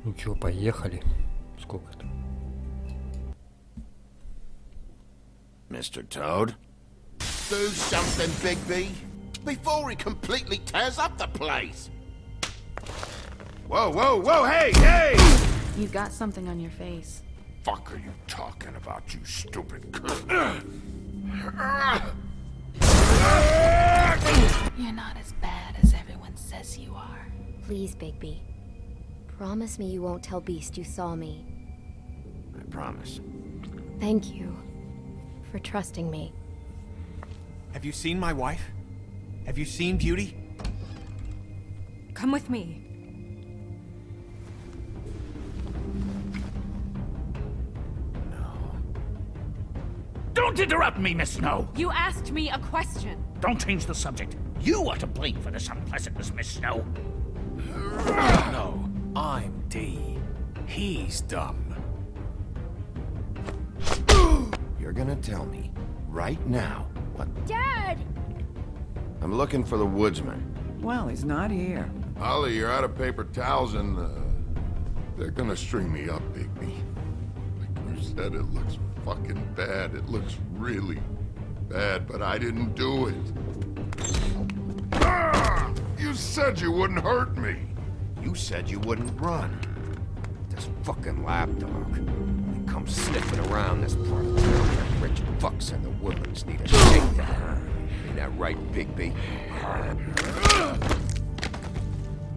Ну чё, поехали. Сколько это? Mr. Toad? Do something, Bigby, before he completely tears up the place! Whoa, whoa, whoa, hey, hey! You got something on your face. Fuck are you talking about, you stupid You're not as bad as everyone says you are. Please, Bigby. Promise me you won't tell Beast you saw me. I promise. Thank you for trusting me. Have you seen my wife? Have you seen Beauty? Come with me. Don't interrupt me, Miss Snow! You asked me a question. Don't change the subject. You are to blame for this unpleasantness, Miss Snow. No, I'm D. He's dumb. You're gonna tell me, right now, what... Dad! I'm looking for the woodsman. Well, he's not here. Ollie, you're out of paper towels and, they're gonna string me up, Bigby. Like you said, it looks fucking bad. It looks really bad, but I didn't do it. Ah! You said you wouldn't hurt me. You said you wouldn't run. This fucking lapdog. He comes sniffing around this part of town. Them rich fucks in the woodlands need a shakedown. Ain't that right, Bigby?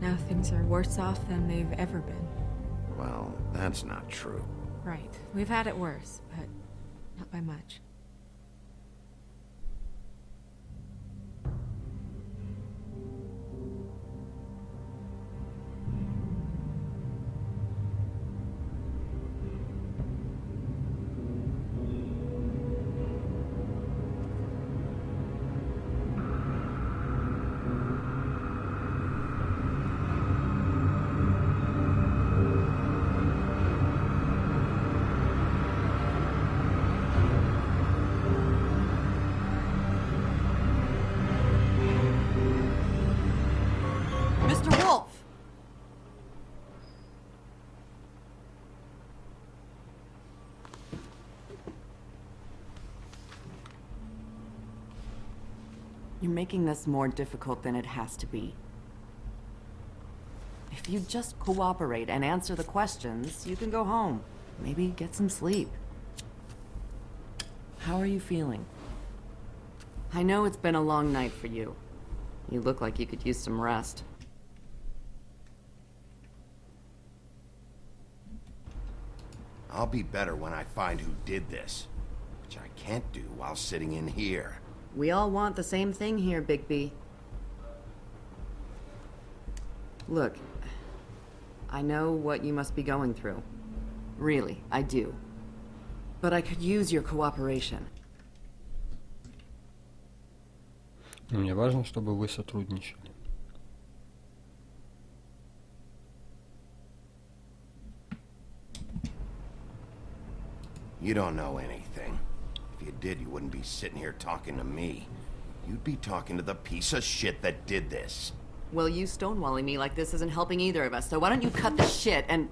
Now things are worse off than they've ever been. Well, that's not true. Right. We've had it worse, but not by much. Mr. Wolf! You're making this more difficult than it has to be. If you just cooperate and answer the questions, you can go home. Maybe get some sleep. How are you feeling? I know it's been a long night for you. You look like you could use some rest. I'll be better when I find who did this. Which I can't do while sitting in here. We all want the same thing here, Bigby. Look, I know what you must be going through. Really, I do. But I could use your cooperation. Мне важно, чтобы вы сотрудничали. You don't know anything. If you did, you wouldn't be sitting here talking to me. You'd be talking to the piece of shit that did this. Well, you stonewalling me like this isn't helping either of us, so why don't you cut the shit and...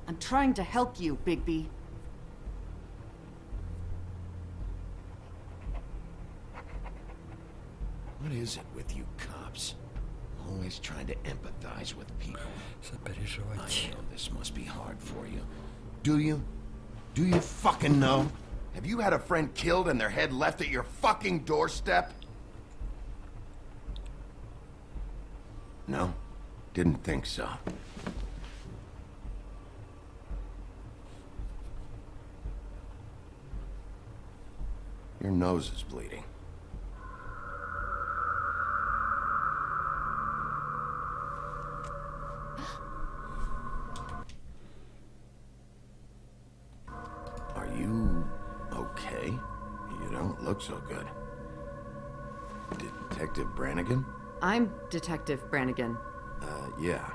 I'm trying to help you, Bigby. What is it with you cops? Always trying to empathize with people. Сопереживать. I know this must be hard for you. Do you? Do you fucking know? Have you had a friend killed and their head left at your fucking doorstep? No? Didn't think so. Your nose is bleeding. Are you okay? You don't look so good. Detective Brannigan? I'm Detective Brannigan. Yeah,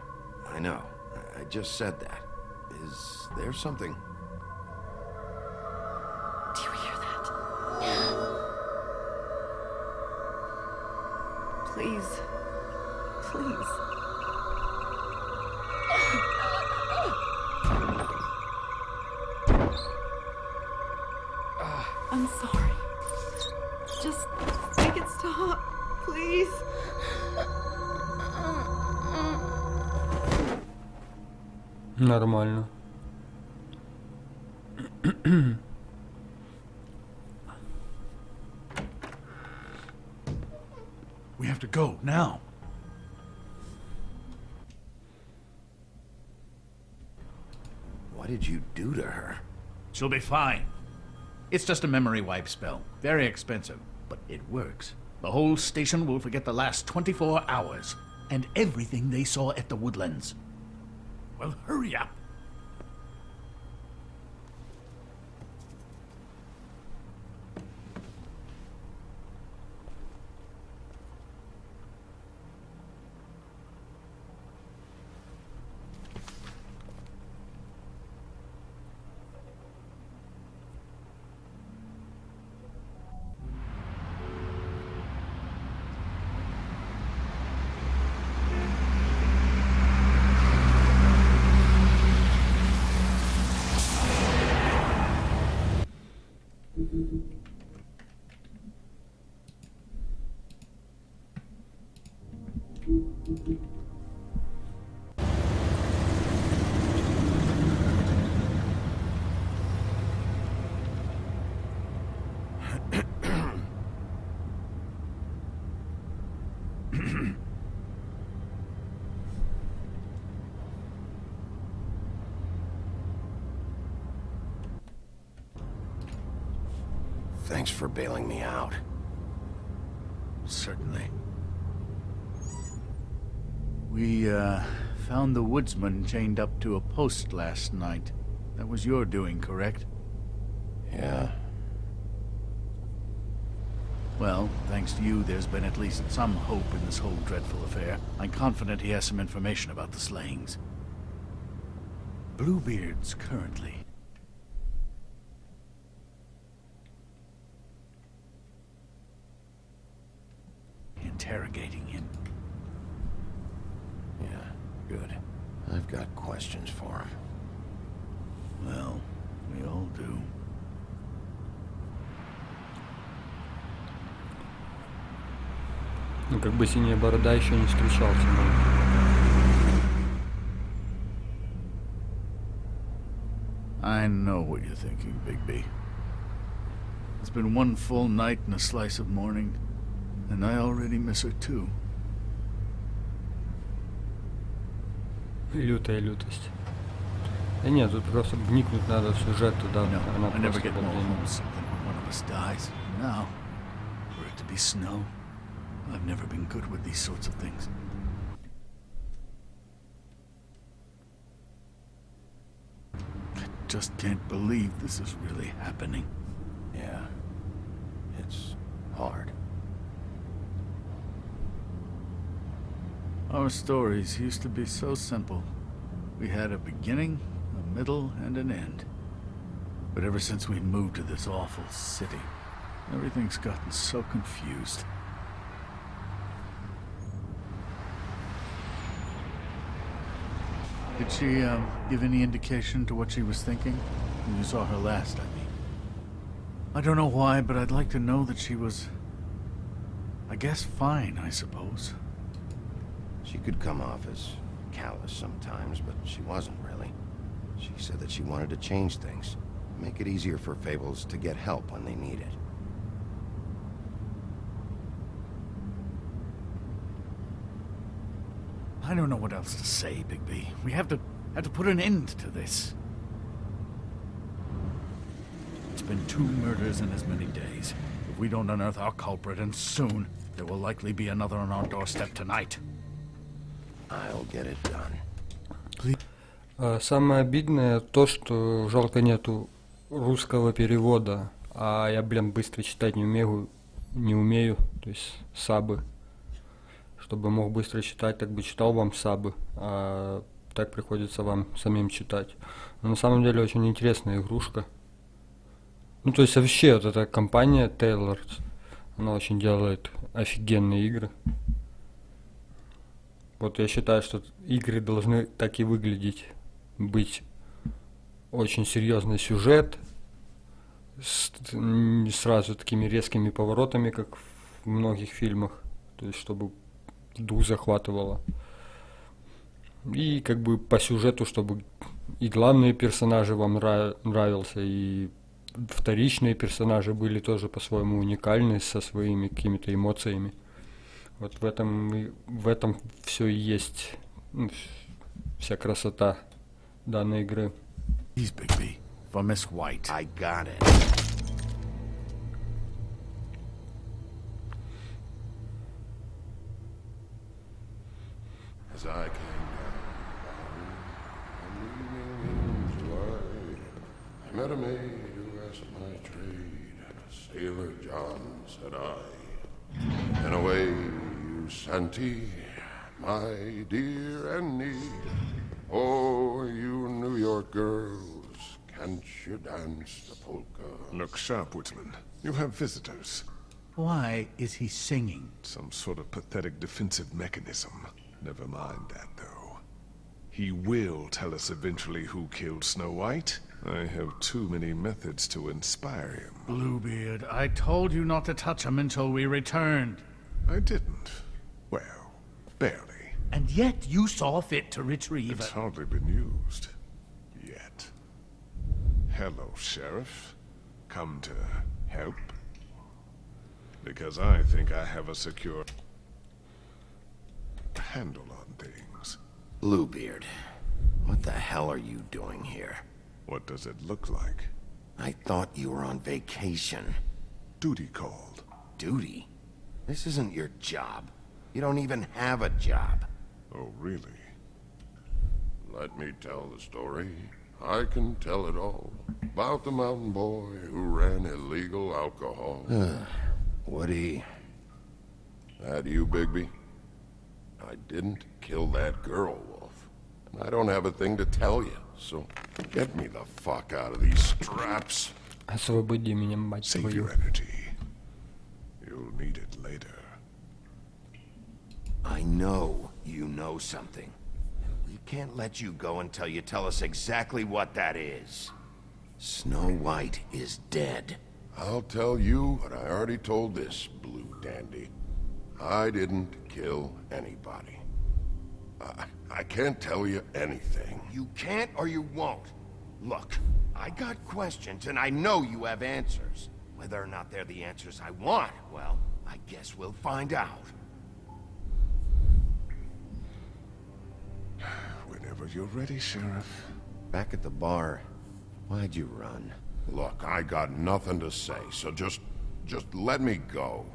I know. I just said that. Is there something? Do you hear that? Please. Please. I'm sorry. Just make it stop, please. Нормально. We have to go now. What did you do to her? She'll be fine. It's just a memory wipe spell. Very expensive, but it works. The whole station will forget the last 24 hours and everything they saw at the Woodlands. Well, hurry up. Thanks for bailing me out. Certainly. We, found the woodsman chained up to a post last night. That was your doing, correct? Yeah. Well, thanks to you, there's been at least some hope in this whole dreadful affair. I'm confident he has some information about the slayings. Bluebeard's currently interrogating him. Yeah, good. I've got questions for him. Well, we all do. Ну, как бы Синяя Борода еще не встречался, но... I know what you're thinking, Bigby. It's been one full night and a slice of morning, and I already miss her too. Лютая лютость. Да нет, тут просто вникнуть надо в сюжет туда. No, Она I never просто get more проблема. homesick than when one of us dies. Now, for it to be snow, I've never been good with these sorts of things. I just can't believe this is really happening. Yeah. It's hard. Our stories used to be so simple. We had a beginning, a middle, and an end. But ever since we moved to this awful city, everything's gotten so confused. Did she, give any indication to what she was thinking? When you saw her last, I mean. I don't know why, but I'd like to know that she was... I guess fine, I suppose. She could come off as callous sometimes, but she wasn't really. She said that she wanted to change things, make it easier for Fables to get help when they need it. I don't know what else to say, Bigby. We have to put an end to this. It's been 2 murders in as many days. If we don't unearth our culprit, and soon, there will likely be another on our doorstep tonight. I'll get it done. Самое обидное то, что жалко нету русского перевода, а я, блин, быстро читать не умею, то есть сабы. Чтобы мог быстро читать, так бы читал вам сабы, а так приходится вам самим читать. Но на самом деле очень интересная игрушка. Ну, то есть вообще вот эта компания Taylor, она очень делает офигенные игры. Вот я считаю, что игры должны так и выглядеть. Быть очень серьезный сюжет, не сразу такими резкими поворотами, как в многих фильмах. То есть, чтобы дух захватывало. И как бы по сюжету, чтобы и главные персонажи вам нравился, и вторичные персонажи были тоже по-своему уникальны, со своими какими-то эмоциями. Вот в этом все и есть, вся красота данной игры. Please, Bigby, for Miss White. I got it. As I came down, July, I met a maid who asked my trade. Sailor John, said I, and away you Santy, my dear Annie. Oh, you New York girls, can't you dance the polka? Look sharp, Whitman. You have visitors. Why is he singing? Some sort of pathetic defensive mechanism. Never mind that, though. He will tell us eventually who killed Snow White. I have too many methods to inspire him. Bluebeard, I told you not to touch him until we returned. I didn't. Well, barely. And yet you saw fit to retrieve It's it. hardly been used. Yet. Hello, Sheriff. Come to help? Because I think I have a secure handle on things. Bluebeard, what the hell are you doing here? What does it look like? I thought you were on vacation. Duty called. Duty? This isn't your job. You don't even have a job. Oh, really? Let me tell the story. I can tell it all. About the mountain boy who ran illegal alcohol. Woody, That you, Bigby? I didn't kill that girl, Wolf. I don't have a thing to tell you, so get me the fuck out of these straps. Освободи меня, мать Save твою. your energy. You'll need it later. I know you know something. We can't let you go until you tell us exactly what that is. Snow White is dead. I'll tell you what I already told this blue dandy. I didn't kill anybody. I can't tell you anything. You can't or you won't. Look, I got questions and I know you have answers. Whether or not they're the answers I want, well, I guess we'll find out. Whenever you're ready, Sheriff. Back at the bar, why'd you run? Look, I got nothing to say, so just let me go.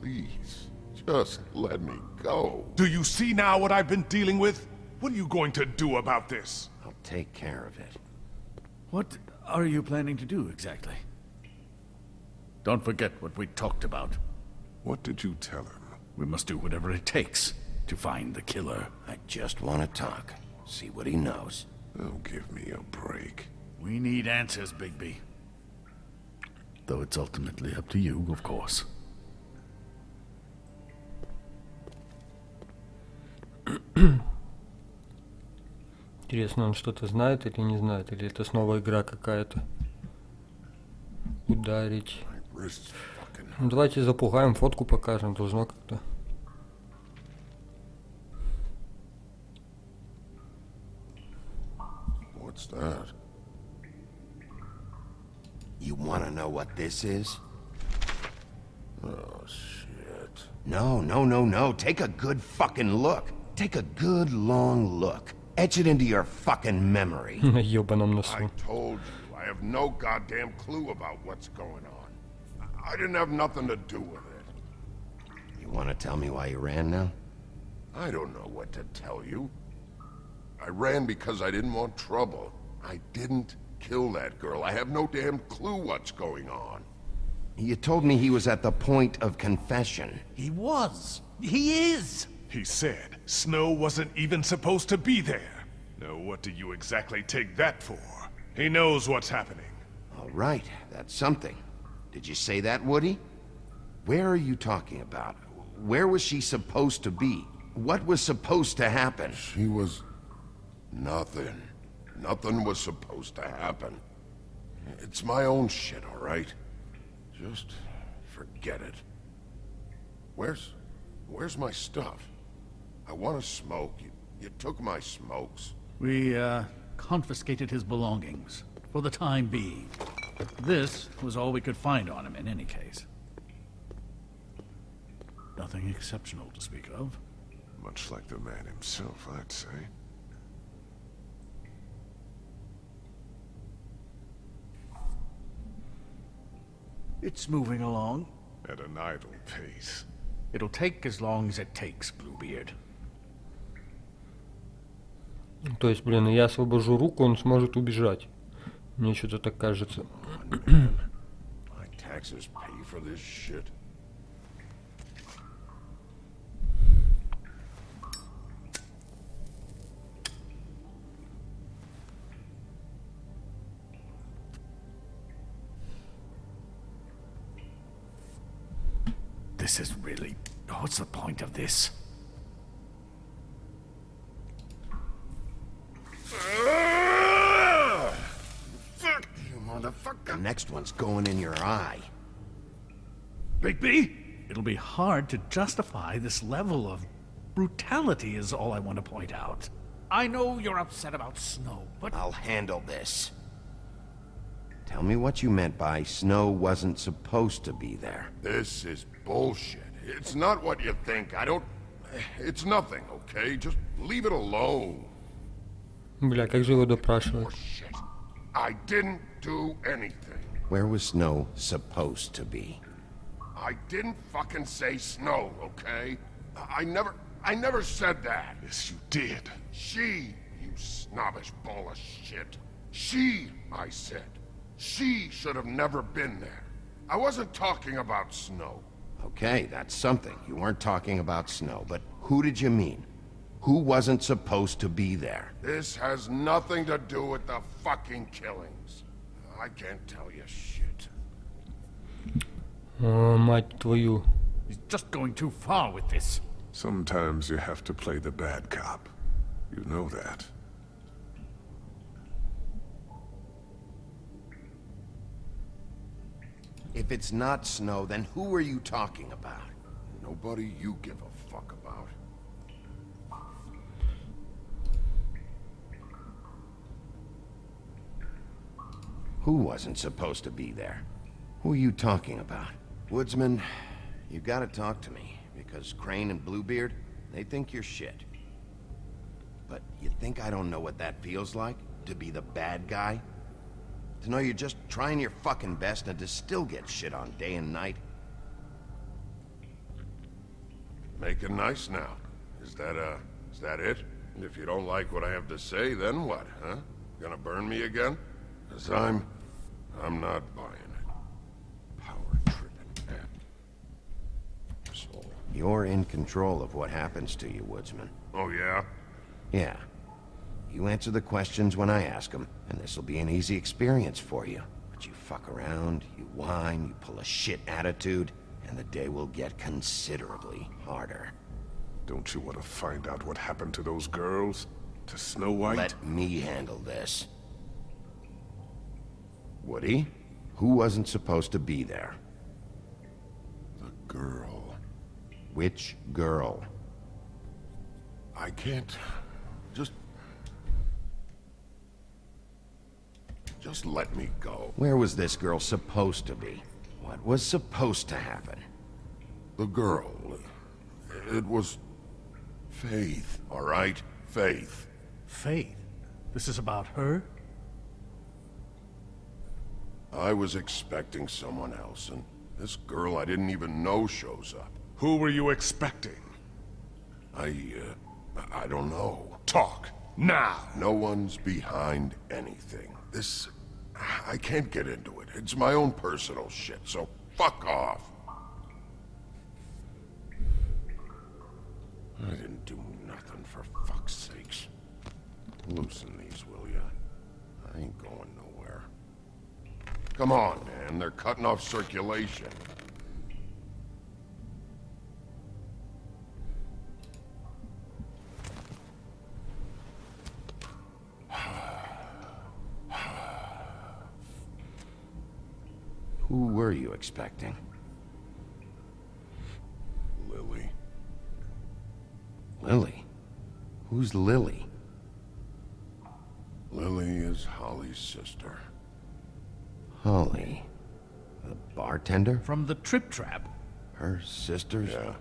Please, just let me go. Do you see now what I've been dealing with? What are you going to do about this? I'll take care of it. What are you planning to do exactly? Don't forget what we talked about. What did you tell him? We must do whatever it takes to find the killer. I just want to talk, see what he knows. Oh, give me a break. We need answers, Bigby. Though it's ultimately up to you, of course. Интересно, он что-то знает или не знает, или это снова игра какая-то? Ударить. My wrist's fucking... Ну, давайте запугаем, фотку покажем, должно как-то. What's that? You want to know what this is? Oh, shit. No. Take a good fucking look. Take a good long look. Etch it into your fucking memory. На ёбаном I носу. told you, I have no goddamn clue about what's going on. I didn't have nothing to do with it. You want to tell me why you ran now? I don't know what to tell you. I ran because I didn't want trouble. I didn't kill that girl. I have no damn clue what's going on. You told me he was at the point of confession. He was. He is. He said Snow wasn't even supposed to be there. Now what do you exactly take that for? He knows what's happening. All right, that's something. Did you say that, Woody? Where are you talking about? Where was she supposed to be? What was supposed to happen? She was... nothing. Nothing was supposed to happen. It's my own shit, all right? Just forget it. Where's my stuff? I want to smoke. You took my smokes. We, confiscated his belongings, for the time being. This was all we could find on him in any case. Nothing exceptional to speak of. Much like the man himself, I'd say. It's moving along. At an idle pace. It'll take as long as it takes, Bluebeard. То есть, блин, я освобожу руку, он сможет убежать. Мне что-то так кажется. My taxes pay for this shit. This is really... What's the point of this? Fuck you, motherfucker. The next one's going in your eye. Bigby? It'll be hard to justify this level of brutality is all I want to point out. I know you're upset about Snow, but... I'll handle this. Tell me what you meant by Snow wasn't supposed to be there. This is bullshit. It's not what you think. I don't... It's nothing, okay? Just leave it alone. Бля, как же его допрашивать? Oh, shit. I didn't do anything. Where was Snow supposed to be? I didn't fucking say Snow, okay? I never said that. Yes, you did. She, you snobbish ball of shit. She, I said. She should have never been there. I wasn't talking about Snow. Okay, that's something. You weren't talking about Snow, but who did you mean? Who wasn't supposed to be there? This has nothing to do with the fucking killings. I can't tell you shit. О, мать твою. He's just going too far with this. Sometimes you have to play the bad cop. You know that. If it's not Snow, then who are you talking about? Nobody you give a fuck about. Who wasn't supposed to be there? Who are you talking about? Woodsman, you gotta talk to me, because Crane and Bluebeard, they think you're shit. But you think I don't know what that feels like? To be the bad guy? To know you're just trying your fucking best and to still get shit on day and night? Make it nice now. Is that it? If you don't like what I have to say, then what, huh? Gonna burn me again? 'Cause I'm not buying it. Power tripping asshole. You're in control of what happens to you, Woodsman. Oh, yeah? Yeah. You answer the questions when I ask them, and this'll be an easy experience for you. But you fuck around, you whine, you pull a shit attitude, and the day will get considerably harder. Don't you want to find out what happened to those girls? To Snow White? Let me handle this. Woody? Who wasn't supposed to be there? The girl. Which girl? I can't... Just let me go. Where was this girl supposed to be? What was supposed to happen? The girl... It was... Faith, all right? Faith. Faith? This is about her? I was expecting someone else, and this girl I didn't even know shows up. Who were you expecting? I don't know. Talk, now! No one's behind anything. This... I can't get into it. It's my own personal shit, so fuck off. I didn't do nothing, for fuck's sakes. Loosen these, will ya? I ain't going nowhere. Come on, man. They're cutting off circulation. Who were you expecting? Lily. Lily? Who's Lily? Lily is Holly's sister. Holly. The bartender? From the Trip Trap. Her sister's? Yeah.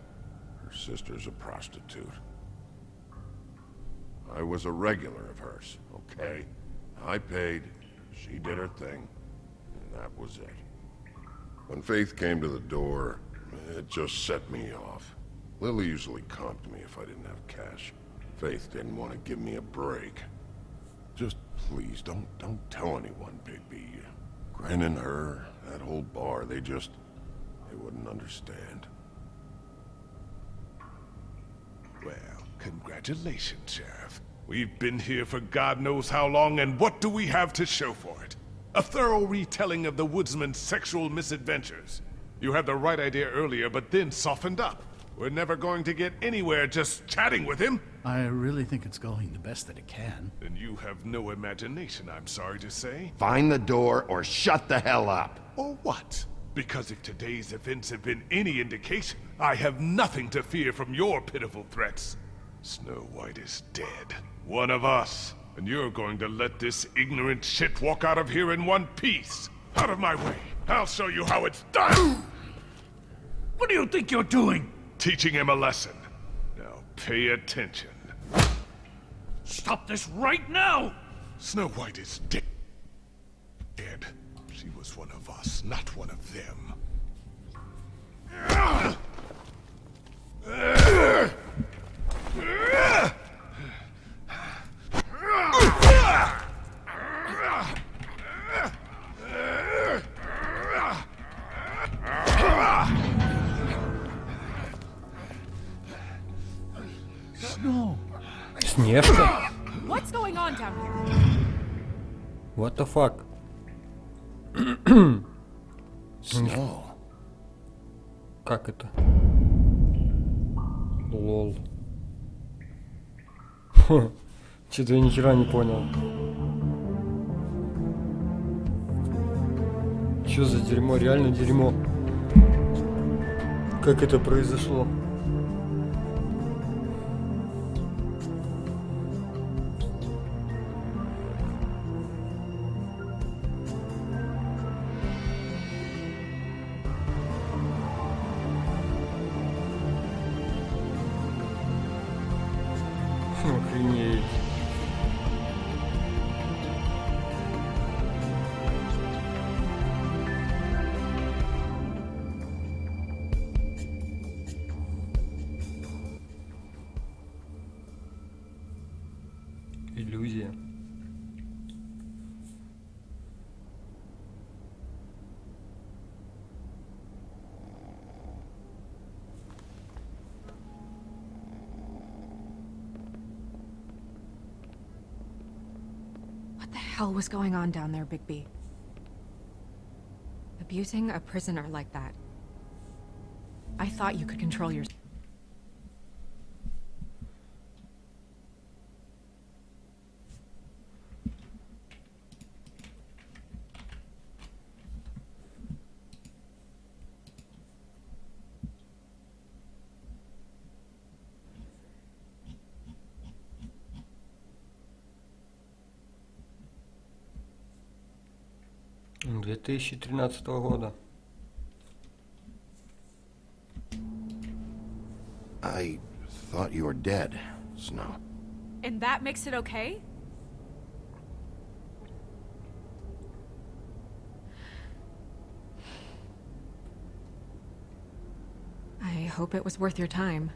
Her sister's a prostitute. I was a regular of hers, okay? I paid, she did her thing, and that was it. When Faith came to the door, it just set me off. Lily usually comped me if I didn't have cash. Faith didn't want to give me a break. Just please, don't tell anyone, Bigby. Gren and her, that whole bar, they wouldn't understand. Well, congratulations, Sheriff. We've been here for God knows how long, and what do we have to show for it? A thorough retelling of the woodsman's sexual misadventures. You had the right idea earlier, but then softened up. We're never going to get anywhere just chatting with him. I really think it's going the best that it can. And you have no imagination, I'm sorry to say. Find the door or shut the hell up! Or what? Because if today's events have been any indication, I have nothing to fear from your pitiful threats. Snow White is dead. One of us. And you're going to let this ignorant shit walk out of here in one piece. Out of my way. I'll show you how it's done! What do you think you're doing? Teaching him a lesson. Now pay attention. Stop this right now! Snow White is dead. She was one of us, not one of them. Snow. Снежка? What's going on down here? What the fuck? Snow. Как это? Лол. Че-то я ни хера не понял. Чё за дерьмо? Реально дерьмо. Как это произошло? Охренеть. Иллюзия. What the hell was going on down there, Bigby? Abusing a prisoner like that. I thought you could control your... — 2013 года. I thought you were dead, Snow. And that makes it okay? I hope it was worth your time.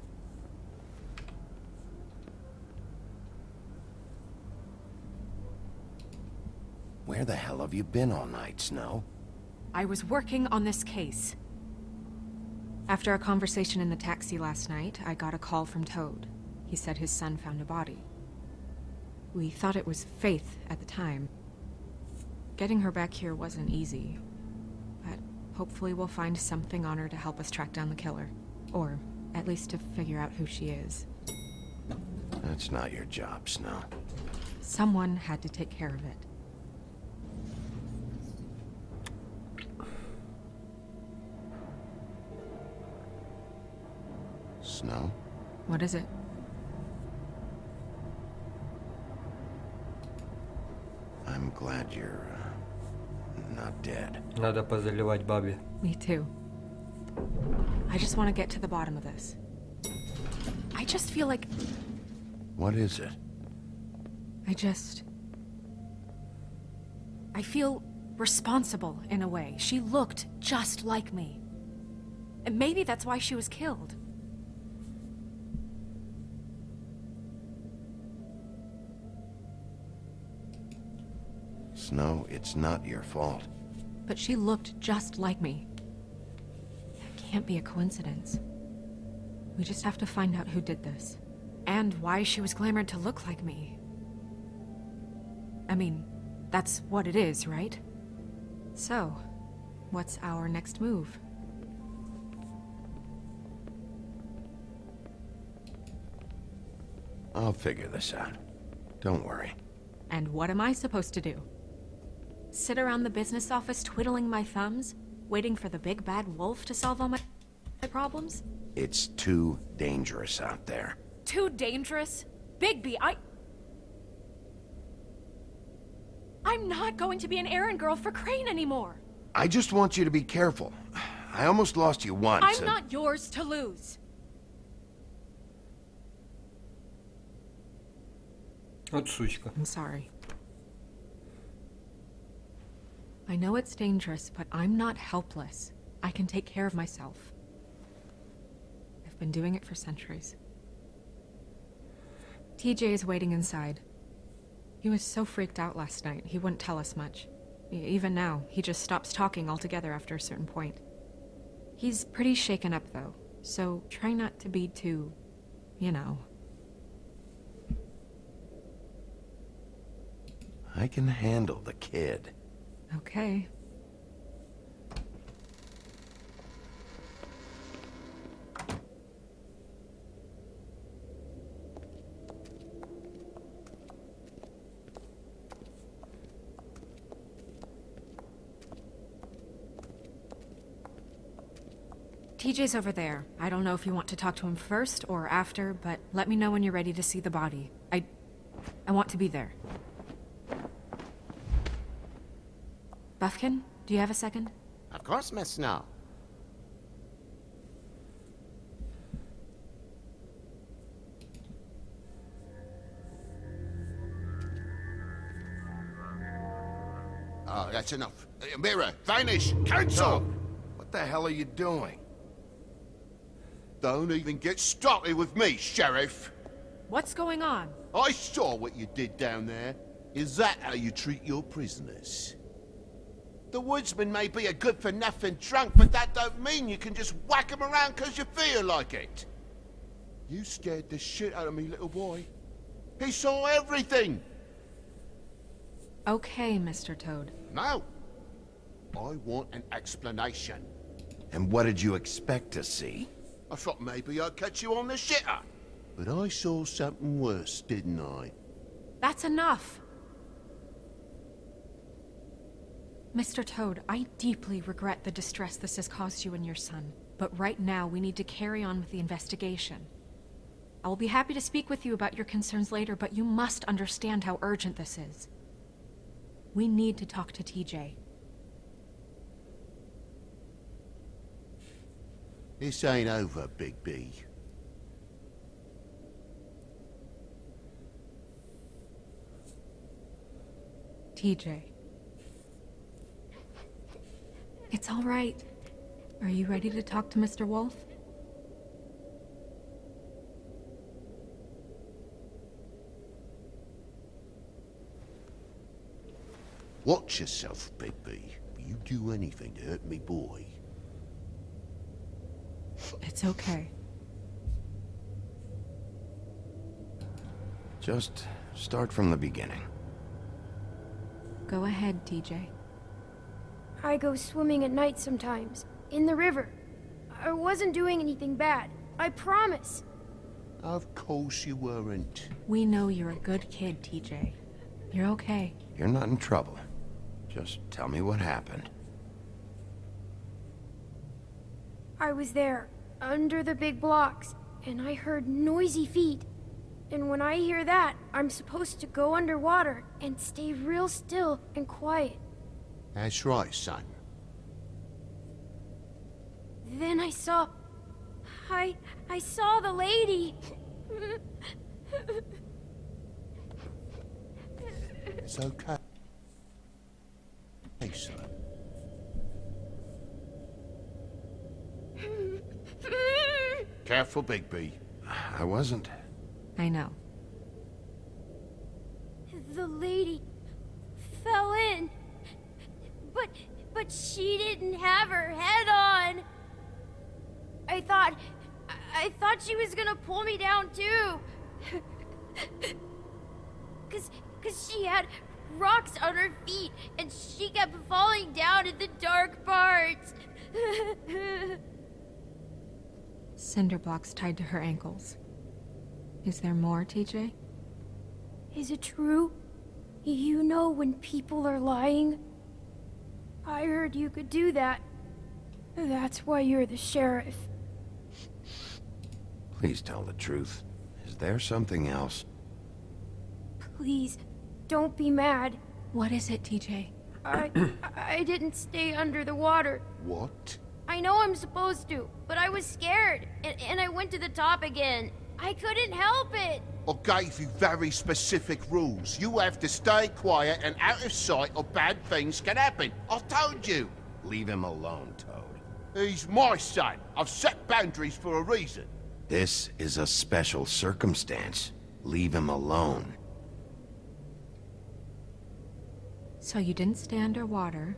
Where the hell have you been all night, Snow? I was working on this case. After a conversation in the taxi last night, I got a call from Toad. He said his son found a body. We thought it was Faith at the time. Getting her back here wasn't easy, but hopefully we'll find something on her to help us track down the killer. Or at least to figure out who she is. That's not your job, Snow. Someone had to take care of it. Snow? What is it? I'm glad you're, not dead. Надо позаливать бабе. Me too. I just want to get to the bottom of this. I just feel like What is it? I feel responsible in a way. She looked just like me. And maybe that's why she was killed. Snow, it's not your fault. But she looked just like me. That can't be a coincidence. We just have to find out who did this. And why she was glamored to look like me. I mean, that's what it is, right? So, what's our next move? I'll figure this out. Don't worry. And what am I supposed to do? Sit around the business office twiddling my thumbs, waiting for the big bad wolf to solve all my problems? It's too dangerous out there. Too dangerous? Bigby, I'm not going to be an errand girl for Crane anymore! I just want you to be careful. I almost lost you once. I'm not yours to lose! Вот сучка. I'm sorry. I know it's dangerous, but I'm not helpless. I can take care of myself. I've been doing it for centuries. TJ is waiting inside. He was so freaked out last night, he wouldn't tell us much. Even now, he just stops talking altogether after a certain point. He's pretty shaken up, though, so try not to be too, you know. I can handle the kid. Okay. TJ's over there. I don't know if you want to talk to him first or after, but let me know when you're ready to see the body. I want to be there. Buffkin, do you have a second? Of course, Miss Snow. Oh, that's enough. Mira, vanish! Cancel! What the hell are you doing? Don't even get started with me, Sheriff! What's going on? I saw what you did down there. Is that how you treat your prisoners? The woodsman may be a good-for-nothing drunk, but that don't mean you can just whack him around because you feel like it. You scared the shit out of me, little boy. He saw everything. Okay, Mr. Toad. No. I want an explanation. And what did you expect to see? I thought maybe I'd catch you on the shitter. But I saw something worse, didn't I? That's enough! Mr. Toad, I deeply regret the distress this has caused you and your son. But right now, we need to carry on with the investigation. I will be happy to speak with you about your concerns later, but you must understand how urgent this is. We need to talk to TJ. This ain't over, Big B. TJ. It's all right. Are you ready to talk to Mr. Wolf? Watch yourself, Big B. You do anything to hurt me, boy. It's okay. Just start from the beginning. Go ahead, TJ. I go swimming at night sometimes, in the river. I wasn't doing anything bad, I promise. Of course you weren't. We know you're a good kid, TJ. You're okay. You're not in trouble. Just tell me what happened. I was there, under the big blocks. and I heard noisy feet. And when I hear that, I'm supposed to go underwater and stay real still and quiet. That's right, son. Then I saw the lady. It's okay. Hey, son. Careful, Bigby. I wasn't. I know. The lady fell in. But she didn't have her head on. I thought she was gonna pull me down too. Cause she had rocks on her feet and she kept falling down in the dark parts. Cinder blocks tied to her ankles. Is there more, TJ? Is it true? You know when people are lying? I heard you could do that. That's why you're the sheriff. Please tell the truth. Is there something else? Please, don't be mad. What is it, TJ? I didn't stay under the water. What? I know I'm supposed to, but I was scared, and I went to the top again. I couldn't help it. I gave you very specific rules. You have to stay quiet and out of sight or bad things can happen. I told you. Leave him alone, Toad. He's my son. I've set boundaries for a reason. This is a special circumstance. Leave him alone. So you didn't stay underwater.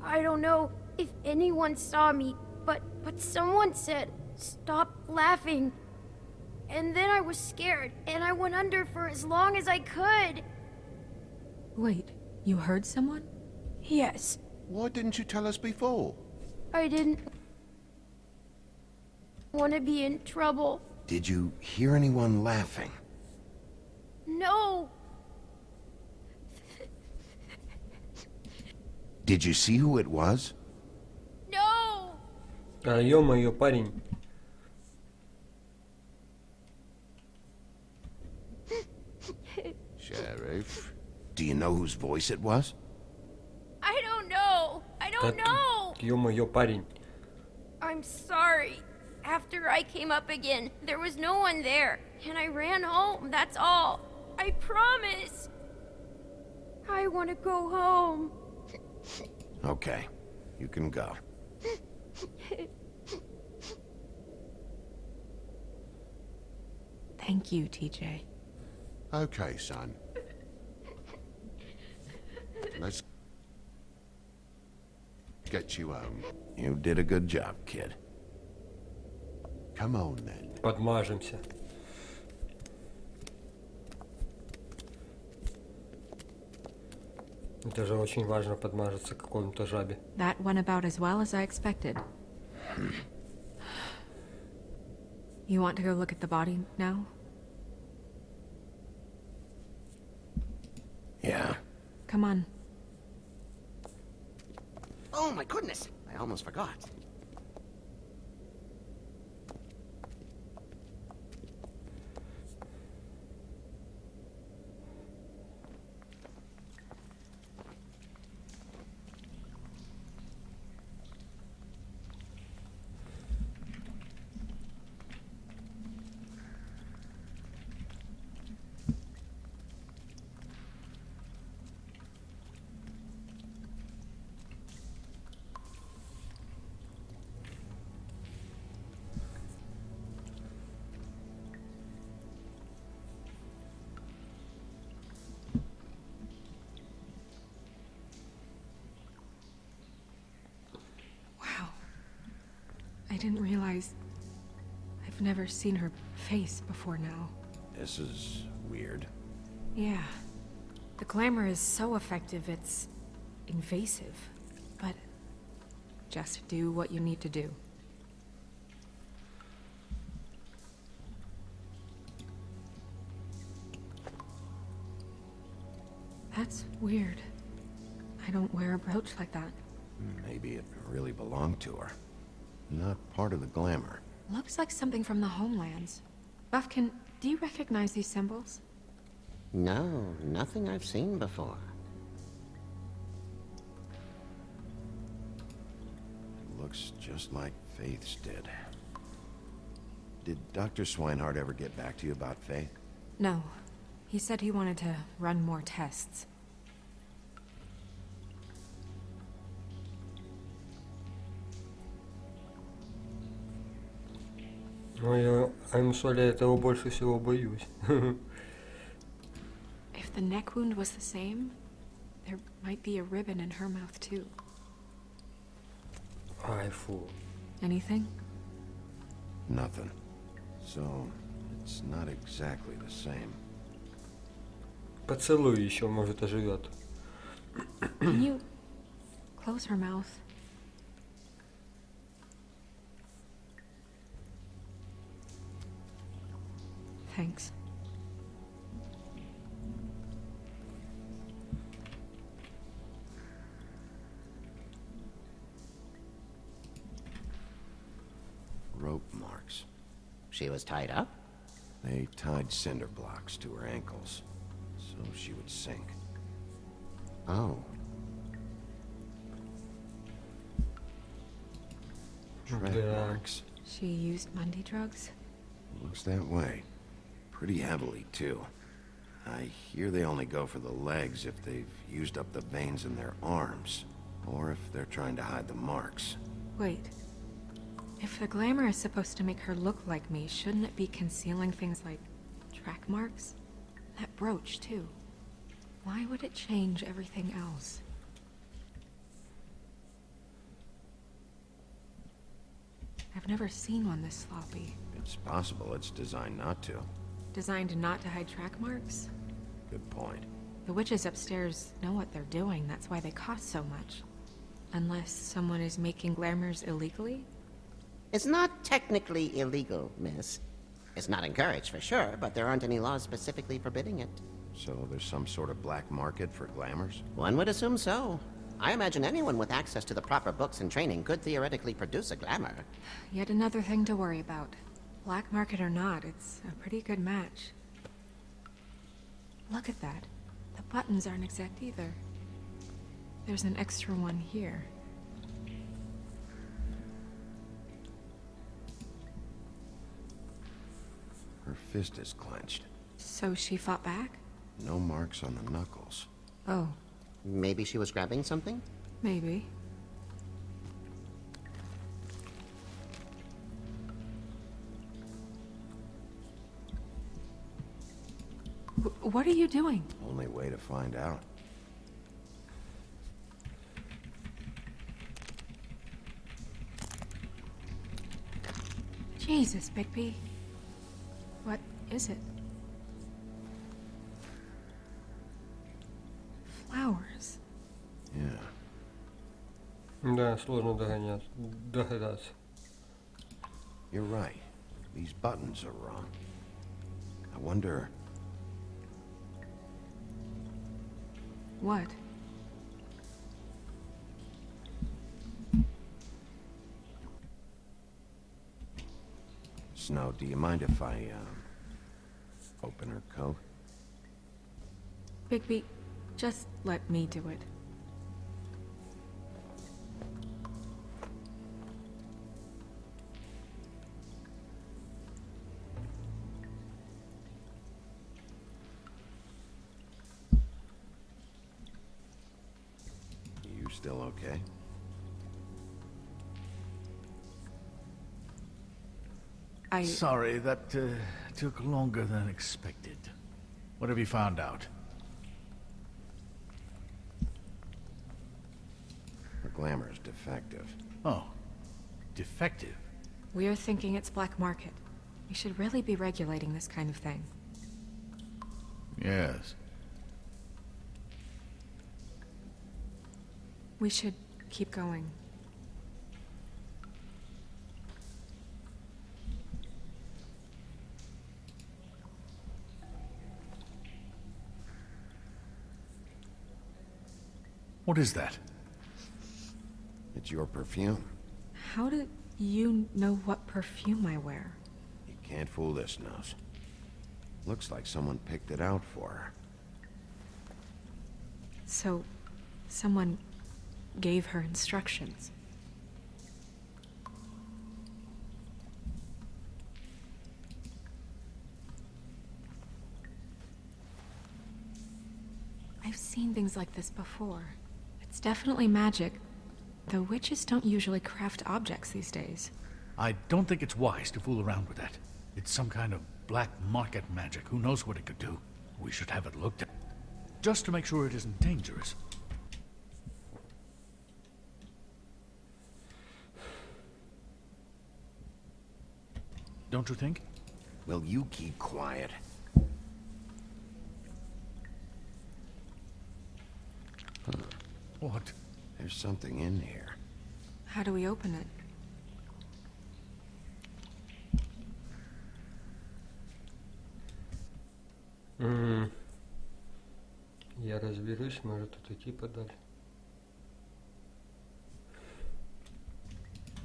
I don't know if anyone saw me, but someone said, "Stop laughing." And then I was scared, and I went under for as long as I could. Wait, you heard someone? Yes. Why didn't you tell us before? I didn't want to be in trouble. Did you hear anyone laughing? No. Did you see who it was? No. А ё-моё, парень. Sheriff, do you know whose voice it was? I don't know. I don't know. Ё-моё, парень. I'm sorry. After I came up again, there was no one there, and I ran home, that's all. I promise. I want to go home. Okay, you can go. Thank you, TJ. Okay, son. Let's get you home. You did a good job, kid. Come on, then. Подмажемся. Это же очень важно подмажиться к какому-то жабе. That went about as well as I expected. You want to go look at the body now? Yeah. Come on. Oh my goodness, I almost forgot. I didn't realize... I've never seen her face before now. This is weird. Yeah. The glamour is so effective, it's invasive. But just do what you need to do. That's weird. I don't wear a brooch like that. Maybe it really belonged to her. Not part of the glamour. Looks like something from the homelands. Buffkin, do you recognize these symbols? No, nothing I've seen before. Looks just like Faith's did. Did Dr. Swinehart ever get back to you about Faith? No. He said he wanted to run more tests. Ну, я Аймсоля этого больше всего боюсь. If the neck wound was the same, there might be a ribbon in her mouth too. Ай, фу. Anything? Nothing. So, it's not exactly the same. Поцелуй еще, может, оживет. Can you close her mouth? Thanks. Rope marks. She was tied up? They tied cinder blocks to her ankles, so she would sink. Oh. Tread Yeah. marks. She used Mundy drugs? Looks that way. Pretty heavily, too. I hear they only go for the legs if they've used up the veins in their arms, or if they're trying to hide the marks. Wait. If the glamour is supposed to make her look like me, shouldn't it be concealing things like track marks? That brooch, too. Why would it change everything else? I've never seen one this sloppy. It's possible it's designed not to. Designed not to hide track marks? Good point. The witches upstairs know what they're doing, that's why they cost so much. Unless someone is making glamours illegally? It's not technically illegal, miss. It's not encouraged for sure, but there aren't any laws specifically forbidding it. So there's some sort of black market for glamours? One would assume so. I imagine anyone with access to the proper books and training could theoretically produce a glamour. Yet another thing to worry about. Black market or not, it's a pretty good match. Look at that. The buttons aren't exact either. There's an extra one here. Her fist is clenched. So she fought back? No marks on the knuckles. Oh, Maybe she was grabbing something? maybe. What are you doing? Only way to find out. Jesus, Bigby. What is it? Flowers. Yeah. Да, сложно догадаться. You're right. These buttons are wrong. I wonder... What? Snow, do you mind if I, open her coat? Bigby, just let me do it. You still okay? Sorry, that took longer than expected. What have you found out? Her glamour is defective. Oh, defective. We're thinking it's black market. We should really be regulating this kind of thing. Yes. We should keep going. What is that? It's your perfume. How did you know what perfume I wear? You can't fool this nose. Looks like someone picked it out for her. So, someone gave her instructions. I've seen things like this before. It's definitely magic, though witches don't usually craft objects these days. I don't think it's wise to fool around with that. It's some kind of black market magic. Who knows what it could do? We should have it looked at. Just to make sure it isn't dangerous. Don't you think? Will you keep quiet? What? There's something in here. How do we open it? Я разберусь, может, тут идти подали.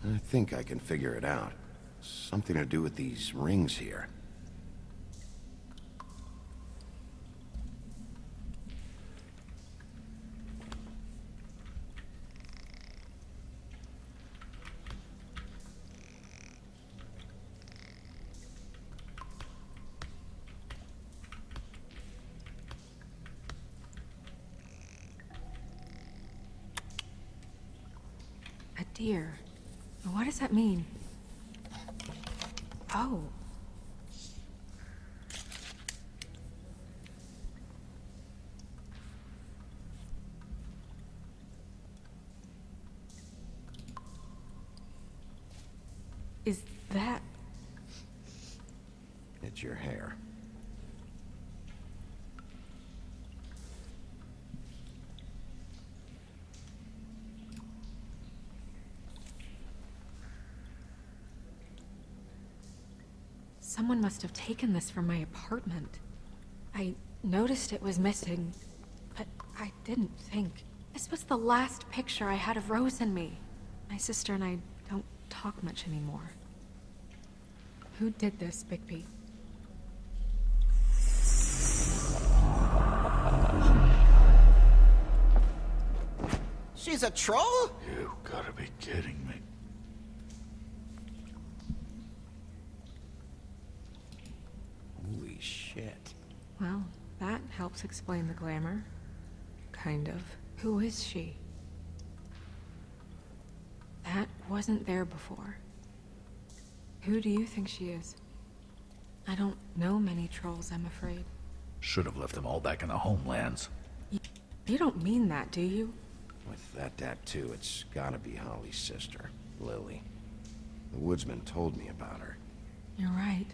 I think I can figure it out. Something to do with these rings here. A deer. What does that mean? Oh. Is that... It's your hair. Someone must have taken this from my apartment. I noticed it was missing, but I didn't think. This was the last picture I had of Rose and me. My sister and I don't talk much anymore. Who did this, Bigby? She's a troll? You gotta be kidding me. Holy shit. Well, that helps explain the glamour. Kind of. Who is she? That wasn't there before. Who do you think she is? I don't know many trolls, I'm afraid. Should have left them all back in the homelands. You don't mean that, do you? With that tattoo, it's gotta be Holly's sister, Lily. The woodsman told me about her. You're right.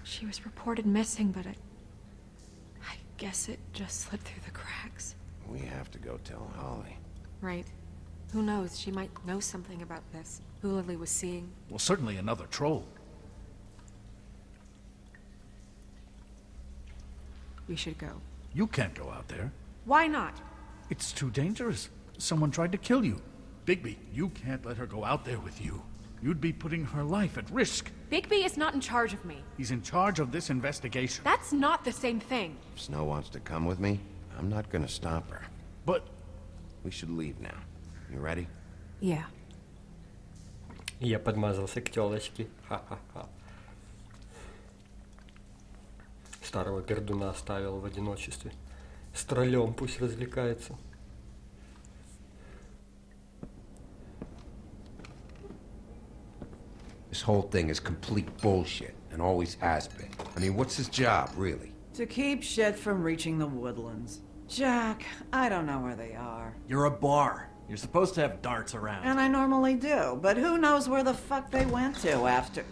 She was reported missing, but I guess it just slipped through the cracks. We have to go tell Holly. Right. Who knows? She might know something about this. Who Lily was seeing. Well, certainly another troll. We should go. You can't go out there. Why not? It's too dangerous. Someone tried to kill you. Bigby, you can't let her go out there with you. You'd be putting her life at risk. Bigby is not in charge of me. He's in charge of this investigation. That's not the same thing. If Snow wants to come with me, I'm not gonna stop her. But... We should leave now. You ready? Yeah. Я подмазался к тёлочке. Ха-ха-ха. Старого пердуна оставил в одиночестве. С троллем пусть развлекается. This whole thing is complete bullshit, and always has been. I mean, what's his job, really? To keep shit from reaching the woodlands. Jack, I don't know where they are. You're a bar. You're supposed to have darts around. And I normally do, but who knows where the fuck they went to after...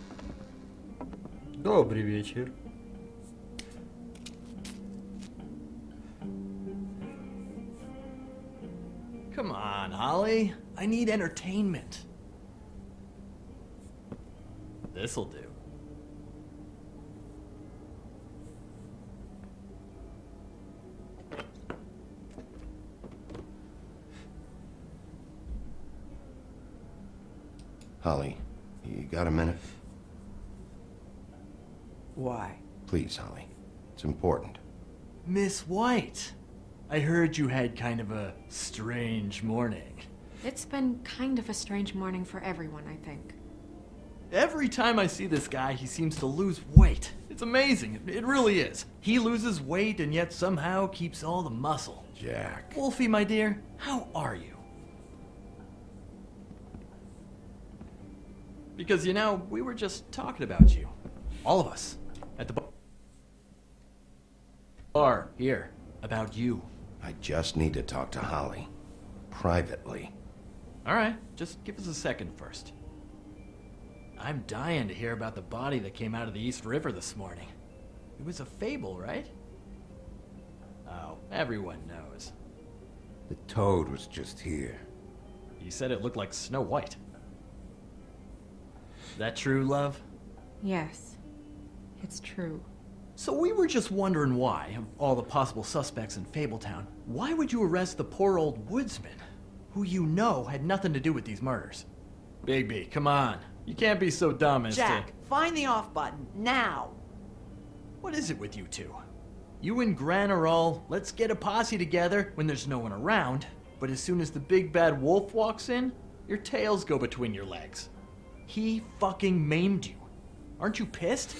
Добрый вечер. Come on, Holly. I need entertainment. This'll do. Holly, You got a minute? Why? Please, Holly. It's important. Miss White, I heard you had kind of a strange morning. It's been kind of a strange morning for everyone, I think. Every time I see this guy, he seems to lose weight. It's amazing. It really is. He loses weight and yet somehow keeps all the muscle. Jack. Wolfie, my dear, how are you? Because, you know, we were just talking about you. All of us. At the bar here. About you. I just need to talk to Holly. Privately. Alright, just give us a second first. I'm dying to hear about the body that came out of the East River this morning. It was a fable, right? Oh, everyone knows. The toad was just here. You said it looked like Snow White. That true, love? Yes, it's true. So we were just wondering why, of all the possible suspects in Fabletown, why would you arrest the poor old woodsman, who you know had nothing to do with these murders? Bigby, come on. You can't be so dumb as Jack, to... find the off button, now! What is it with you two? You and Gran are all, let's get a posse together when there's no one around, but as soon as the big bad wolf walks in, your tails go between your legs. He fucking maimed you. Aren't you pissed?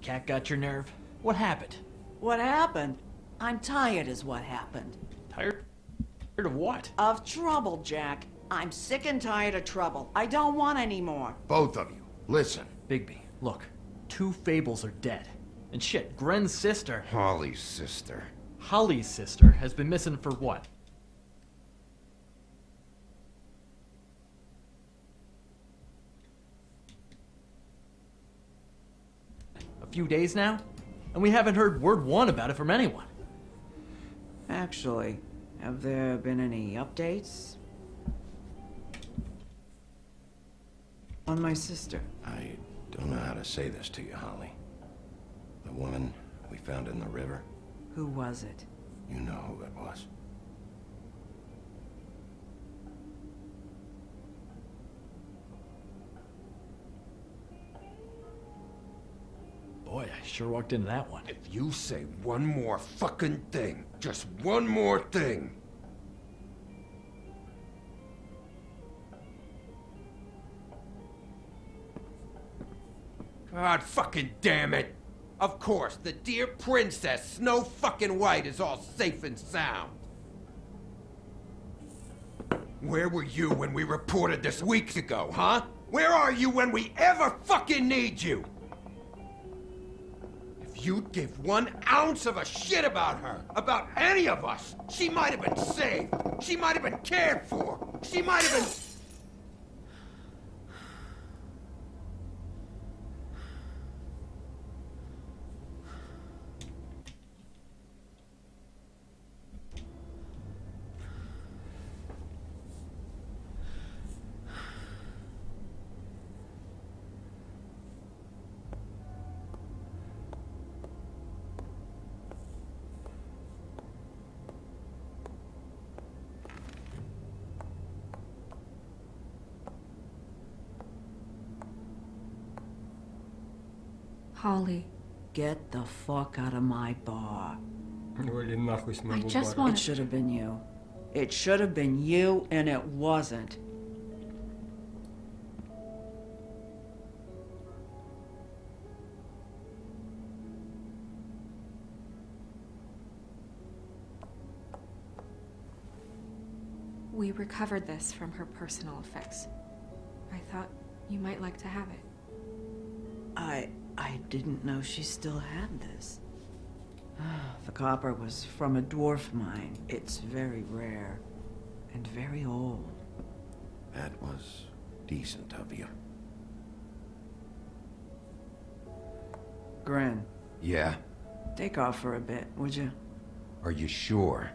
Cat got your nerve? What happened? What happened? I'm tired is what happened. Tired of what? Of trouble, Jack. I'm sick and tired of trouble. I don't want any more. Both of you, listen. Bigby, look. 2 fables are dead. And shit, Gren's sister... Holly's sister. Holly's sister has been missing for what? A few days now? And we haven't heard word one about it from anyone. Actually, have there been any updates? On my sister. I don't know how to say this to you, Holly. The woman we found in the river. Who was it? You know who it was. Boy, I sure walked into that one. If you say one more fucking thing, just one more thing. God fucking damn it! Of course, the dear princess, Snow fucking White, is all safe and sound. Where were you when we reported this weeks ago, huh? Where are you when we ever fucking need you? If you'd give 1 ounce of a shit about her, about any of us, she might have been saved. She might have been cared for. She might have been... Holly. Get the fuck out of my bar. Вали нахуй с I моего just бара. want It should have been you. It should have been you, and it wasn't. We recovered this from her personal effects. I thought you might like to have it. I didn't know she still had this. The copper was from a dwarf mine. It's very rare. And very old. That was decent of you. Gren, Yeah? take off for a bit, would you? Are you sure?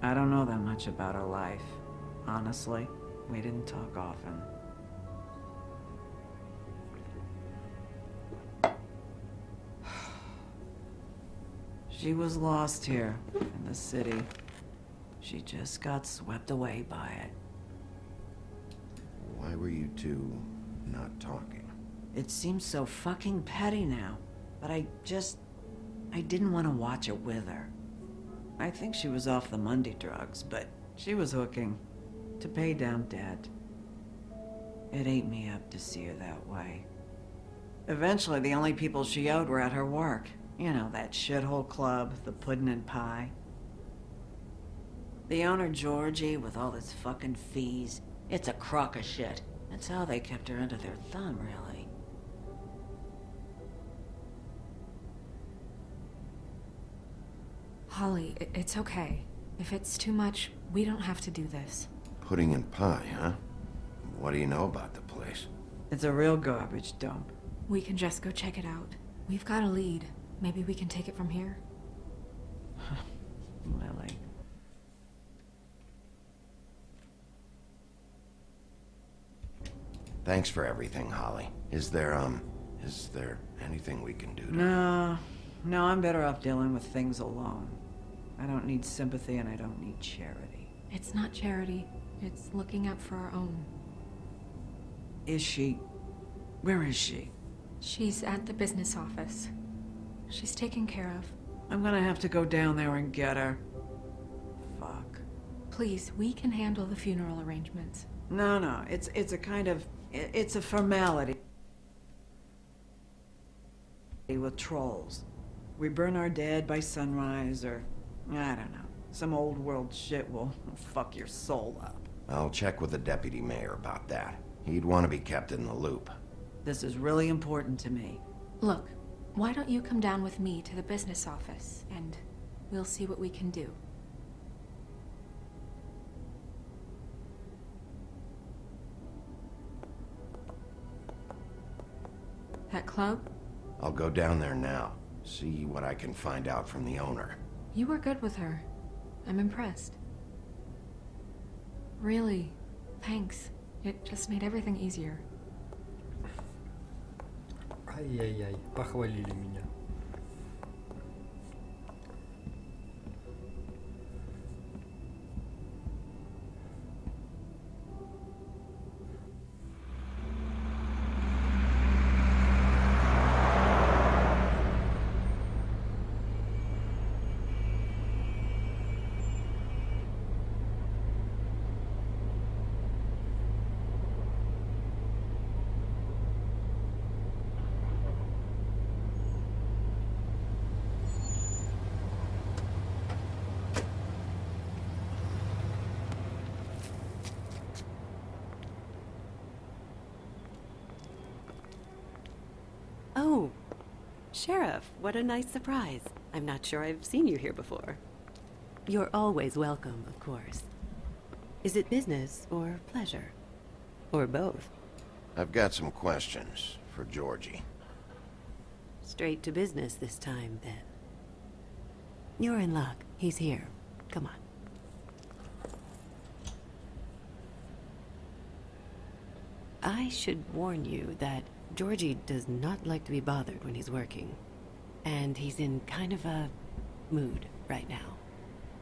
I don't know that much about her life. Honestly, we didn't talk often. She was lost here, in the city. She just got swept away by it. Why were you two not talking? It seems so fucking petty now, but I didn't want to watch it with her. I think she was off the Monday drugs, but she was hooking to pay down debt. It ate me up to see her that way. Eventually, the only people she owed were at her work. You know, that shithole club, the Puddin' and Pie. The owner, Georgie, with all his fucking fees, it's a crock of shit. That's how they kept her under their thumb, really. Holly, it's okay. If it's too much, we don't have to do this. Pudding and pie, huh? What do you know about the place? It's a real garbage dump. We can just go check it out. We've got a lead. Maybe we can take it from here. Lily. Thanks for everything, Holly. Is there anything we can do to... No, I'm better off dealing with things alone. I don't need sympathy and I don't need charity. It's not charity. It's looking out for our own. Is she? Where is she? She's at the business office. She's taken care of. I'm gonna have to go down there and get her. Fuck. Please, we can handle the funeral arrangements. No, it's a kind of... It's a formality. With trolls. We burn our dead by sunrise, or... I don't know. Some old world shit will fuck your soul up. I'll check with the deputy mayor about that. He'd want to be kept in the loop. This is really important to me. Look, why don't you come down with me to the business office, and we'll see what we can do. That club? I'll go down there now. See what I can find out from the owner. You were good with her. I'm impressed. Really, thanks. It just made everything easier. Ай-яй-яй, похвалили меня. Oh, Sheriff, what a nice surprise. I'm not sure I've seen you here before. You're always welcome, of course. Is it business or pleasure? Or both? I've got some questions for Georgie. Straight to business this time, then. You're in luck. He's here. Come on. I should warn you that Georgie does not like to be bothered when he's working. And he's in kind of a mood right now.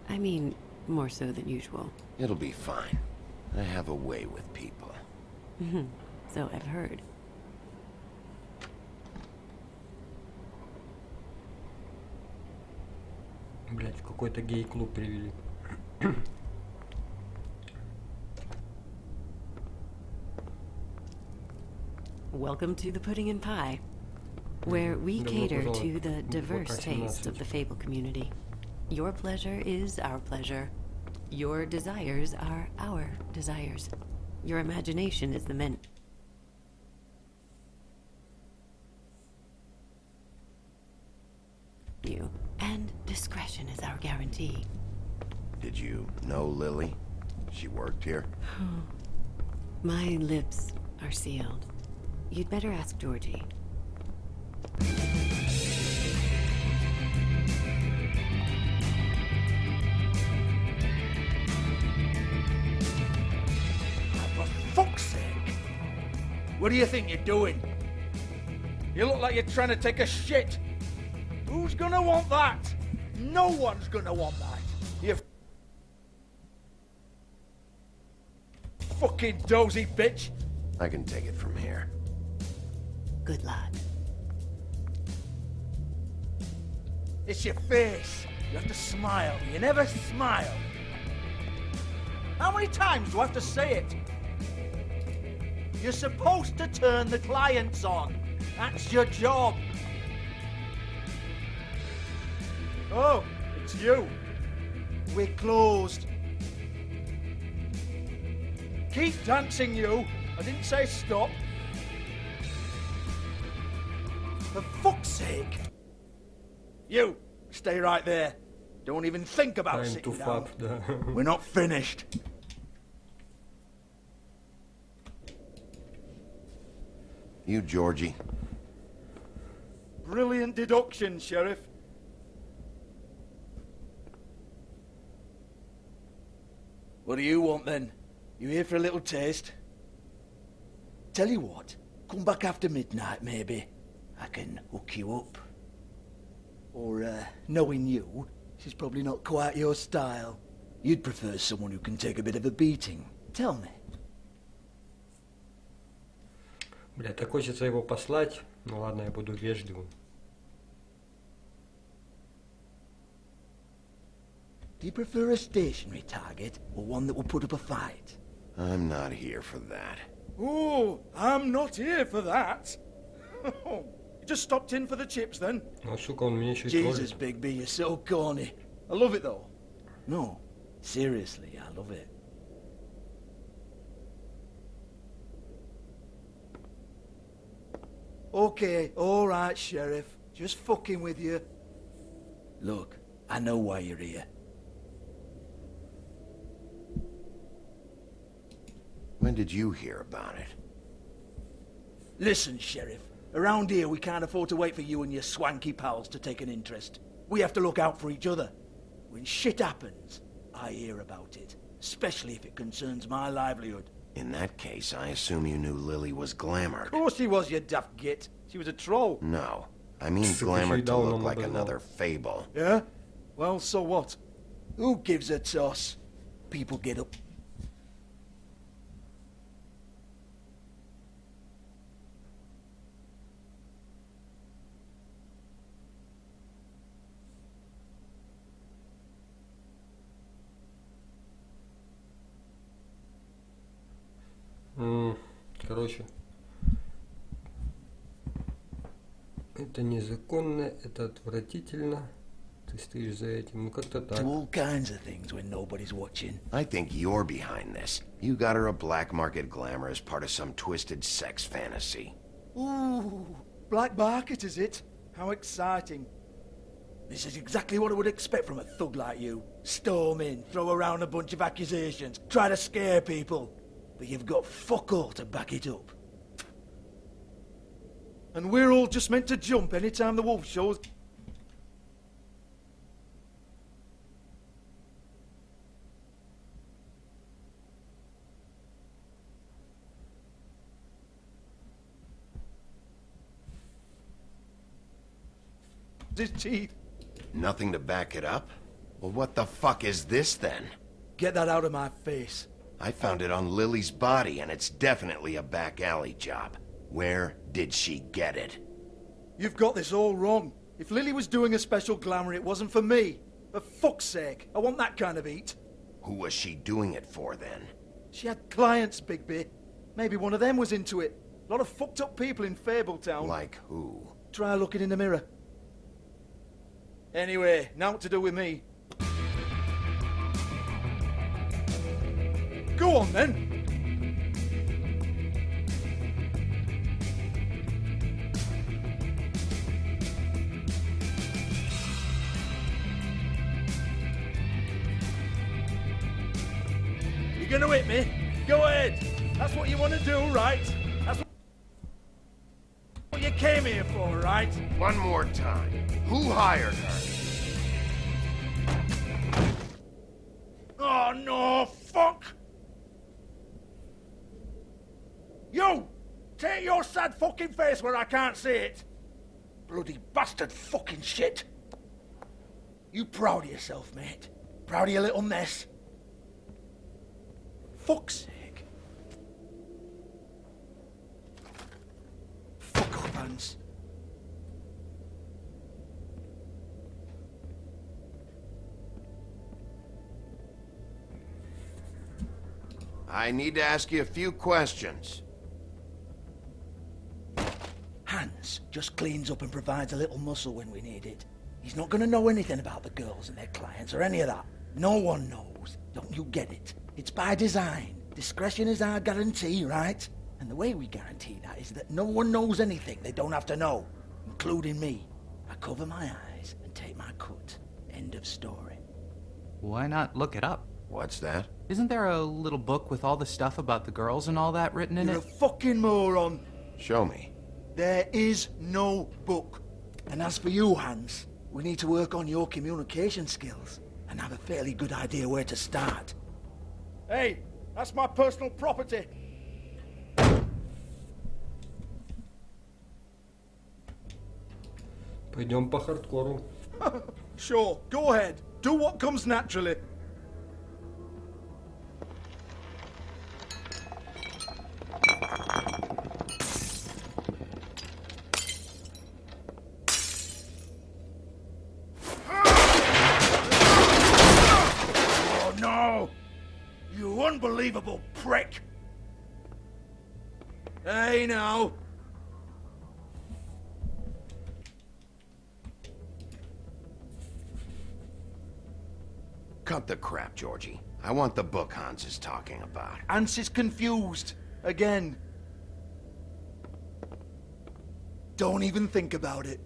I mean, more so than usual. It'll be fine. I have a way with people. So I've heard. Блять, в какой-то гей-клуб привели. Welcome to the Pudding and Pie, where we cater to the diverse tastes of the Fable community. Your pleasure is our pleasure. Your desires are our desires. Your imagination is the menu. And discretion is our guarantee. Did you know Lily? She worked here? My lips are sealed. You'd better ask Georgie. What do you think you're doing? You look like you're trying to take a shit. Who's gonna want that? No one's gonna want that. You fucking dozy bitch. I can take it from here. Good luck. It's your face. You have to smile. You never smile. How many times do I have to say it? You're supposed to turn the clients on. That's your job. Oh, it's you. We're closed. Keep dancing, you. I didn't say stop. For fuck's sake. You, stay right there. Don't even think about Time sitting to down. fuck. We're not finished. You, Georgie. Brilliant deduction, Sheriff. What do you want then? You here for a little taste? Tell you what, come back after midnight maybe. I can hook you up. Or, knowing you, she's probably not quite your style. You'd prefer someone who can take a bit of a beating. Tell me. Бля, так хочется его послать. Ну ладно, я буду вежливым. Do you prefer a stationary target, or one that will put up a fight? I'm not here for that. Oh, I'm not here for that. You just stopped in for the chips then? Ну, сука, он меня еще и Jesus, троллит. Bigby, you're so corny. I love it though. No, seriously, I love it. Okay, alright, Sheriff. Just fucking with you. Look, I know why you're here. When did you hear about it? Listen, Sheriff. Around here, we can't afford to wait for you and your swanky pals to take an interest. We have to look out for each other. When shit happens, I hear about it. Especially if it concerns my livelihood. In that case, I assume you knew Lily was glamored. Of course she was, you daft git. She was a troll. No. I mean Сука, glamored to еще и look даун like обозвал. another fable. Yeah? Well, so what? Who gives a toss? People get up. Короче. Это незаконно, это отвратительно. Ты стоишь за этим, ну как-то так. Do all kinds of things when nobody's watching. I think you're behind this. You got her a black market glamour as part of some twisted sex fantasy. Ooh, black market is it? How exciting. This is exactly what I would expect from a thug like you. Storm in, throw around a bunch of accusations, try to scare people. But you've got fuck all to back it up. And we're all just meant to jump anytime the wolf shows. His teeth. Nothing to back it up? Well, what the fuck is this then? Get that out of my face. I found it on Lily's body, and it's definitely a back alley job. Where did she get it? You've got this all wrong. If Lily was doing a special glamour, it wasn't for me. For fuck's sake, I want that kind of eat. Who was she doing it for then? She had clients, Bigby. Maybe one of them was into it. A lot of fucked up people in Fabletown. Like who? Try looking in the mirror. Anyway, now what to do with me. Go on then. You gonna hit me? Go ahead. That's what you want to do, right? That's what you came here for, right? One more time. Who hired her? Oh no, fuck! You! Take Get your sad fucking face where I can't see it! Bloody bastard fucking shit! You proud of yourself, mate? Proud of your little mess? Fuck's sake. Fuck off, Hans. I need to ask you a few questions. Hans just cleans up and provides a little muscle when we need it. He's not gonna know anything about the girls and their clients or any of that. No one knows. Don't you get it? It's by design. Discretion is our guarantee, right? And the way we guarantee that is that no one knows anything they don't have to know, including me. I cover my eyes and take my cut. End of story. Why not look it up? What's that? Isn't there a little book with all the stuff about the girls and all that written in You're it? a fucking moron. Show me. There is no book. And as for you, Hans, we need to work on your communication skills and have a fairly good idea where to start. Hey, that's my personal property. Пойдем по хардкору. Sure, go ahead. Do what comes naturally. Oh no! You unbelievable prick! Hey now! Cut the crap, Georgie. I want the book Hans is talking about. Hans is confused. Again. Don't even think about it.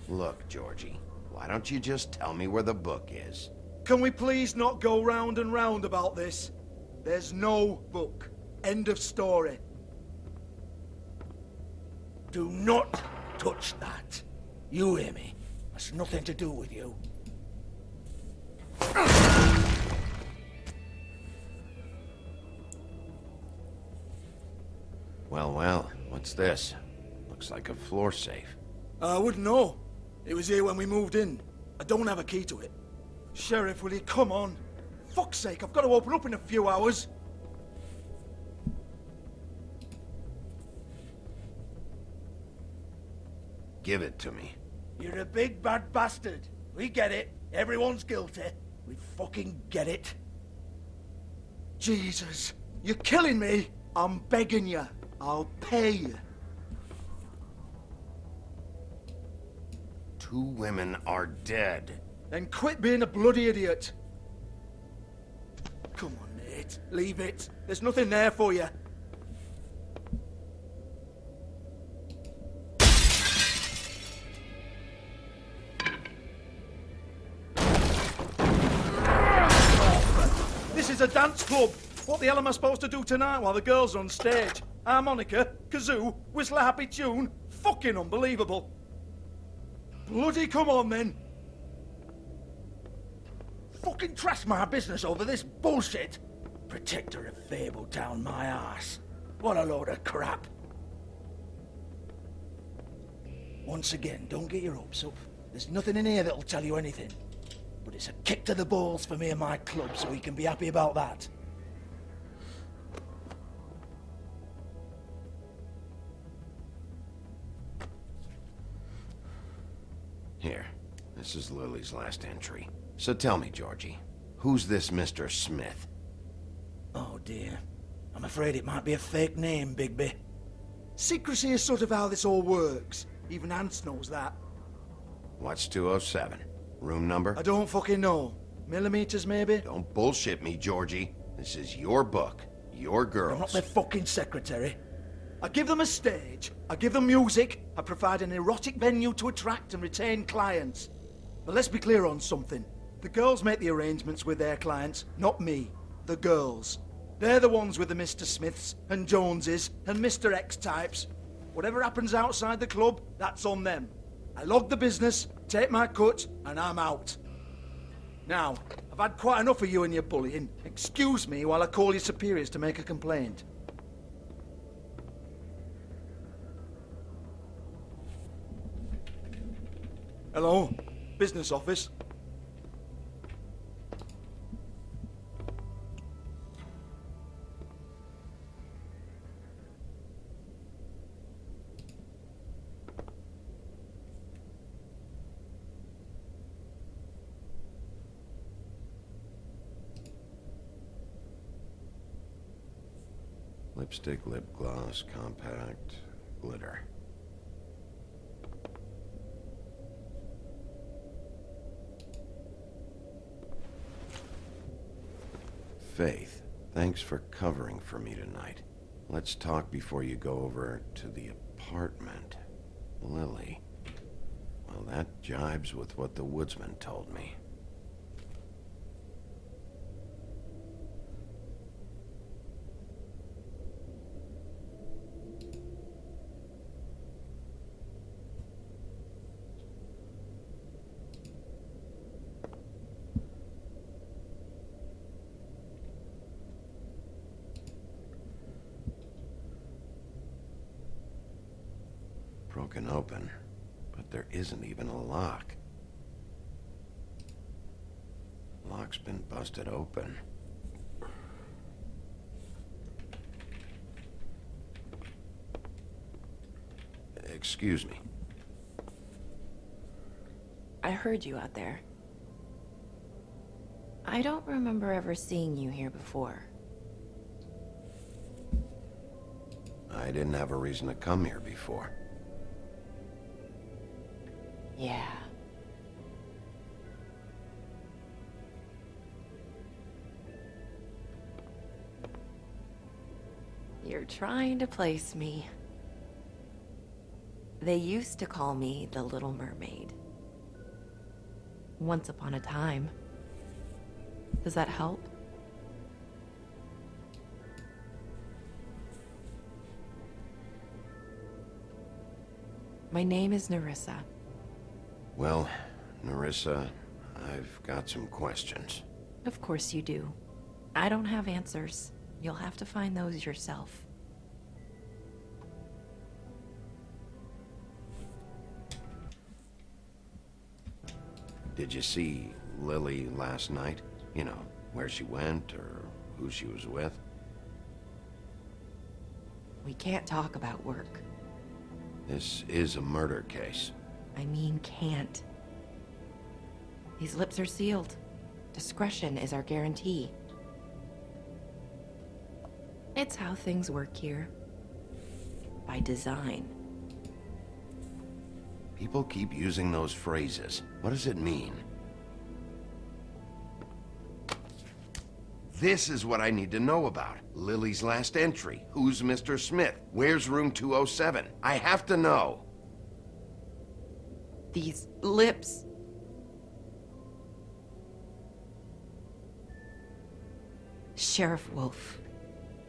Look, Georgie, why don't you just tell me where the book is? Can we please not go round and round about this? There's no book. End of story. Do not touch that. You hear me? That's nothing to do with you. Well, what's this? Looks like a floor safe. I wouldn't know. It was here when we moved in. I don't have a key to it. Sheriff, will you come on? Fuck's sake, I've got to open up in a few hours. Give it to me. You're a big bad bastard. We get it. Everyone's guilty. We fucking get it. Jesus, you're killing me. I'm begging you. I'll pay you. 2 women are dead. Then quit being a bloody idiot. Come on, mate. Leave it. There's nothing there for you. This is a dance club. What the hell am I supposed to do tonight while the girls are on stage? Harmonica, kazoo, whistle a happy tune? Fucking unbelievable. Bloody come on then. Fucking trash my business over this bullshit. Protector of Fable down my arse. What a load of crap. Once again, don't get your hopes up. There's nothing in here that'll tell you anything. But it's a kick to the balls for me and my club, so we can be happy about that. Here, this is Lily's last entry. So tell me, Georgie, who's this Mr. Smith? Oh dear. I'm afraid it might be a fake name, Bigby. Secrecy is sort of how this all works. Even Hans knows that. What's 207? Room number? I don't fucking know. Millimeters, maybe? Don't bullshit me, Georgie. This is your book. Your girls. I'm not their fucking secretary. I give them a stage. I give them music. I provide an erotic venue to attract and retain clients. But let's be clear on something. The girls make the arrangements with their clients, not me. The girls. They're the ones with the Mr. Smiths and Joneses and Mr. X types. Whatever happens outside the club, that's on them. I log the business, take my cut, and I'm out. Now, I've had quite enough of you and your bullying. Excuse me while I call your superiors to make a complaint. Hello? Business office? Lipstick, lip gloss, compact, glitter. Faith, thanks for covering for me tonight. Let's talk before you go over to the apartment. Lily. Well, that jibes with what the woodsman told me. Broken open, but there isn't even a lock. Lock's been busted open. Excuse me. I heard you out there. I don't remember ever seeing you here before. I didn't have a reason to come here before. Yeah. You're trying to place me. They used to call me the Little Mermaid. Once upon a time. Does that help? My name is Nerissa. Well, Nerissa, I've got some questions. Of course you do. I don't have answers. You'll have to find those yourself. Did you see Lily last night? You know, where she went or who she was with? We can't talk about work. This is a murder case. I mean can't. These lips are sealed. Discretion is our guarantee. It's how things work here. By design. People keep using those phrases. What does it mean? This is what I need to know about. Lily's last entry. Who's Mr. Smith? Where's room 207? I have to know. These lips. Sheriff Wolf,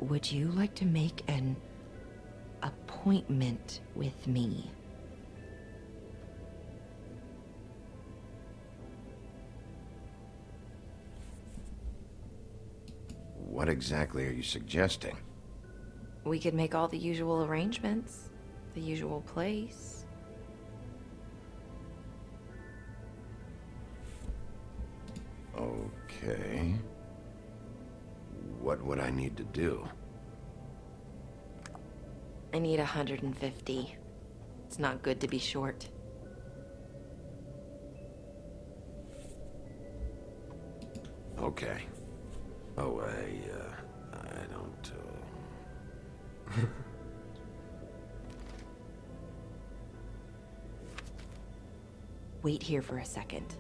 would you like to make an appointment with me? What exactly are you suggesting? We could make all the usual arrangements. The usual place. Okay. What would I need to do? I need 150. It's not good to be short. Okay. Oh, I don't, Wait here for a second.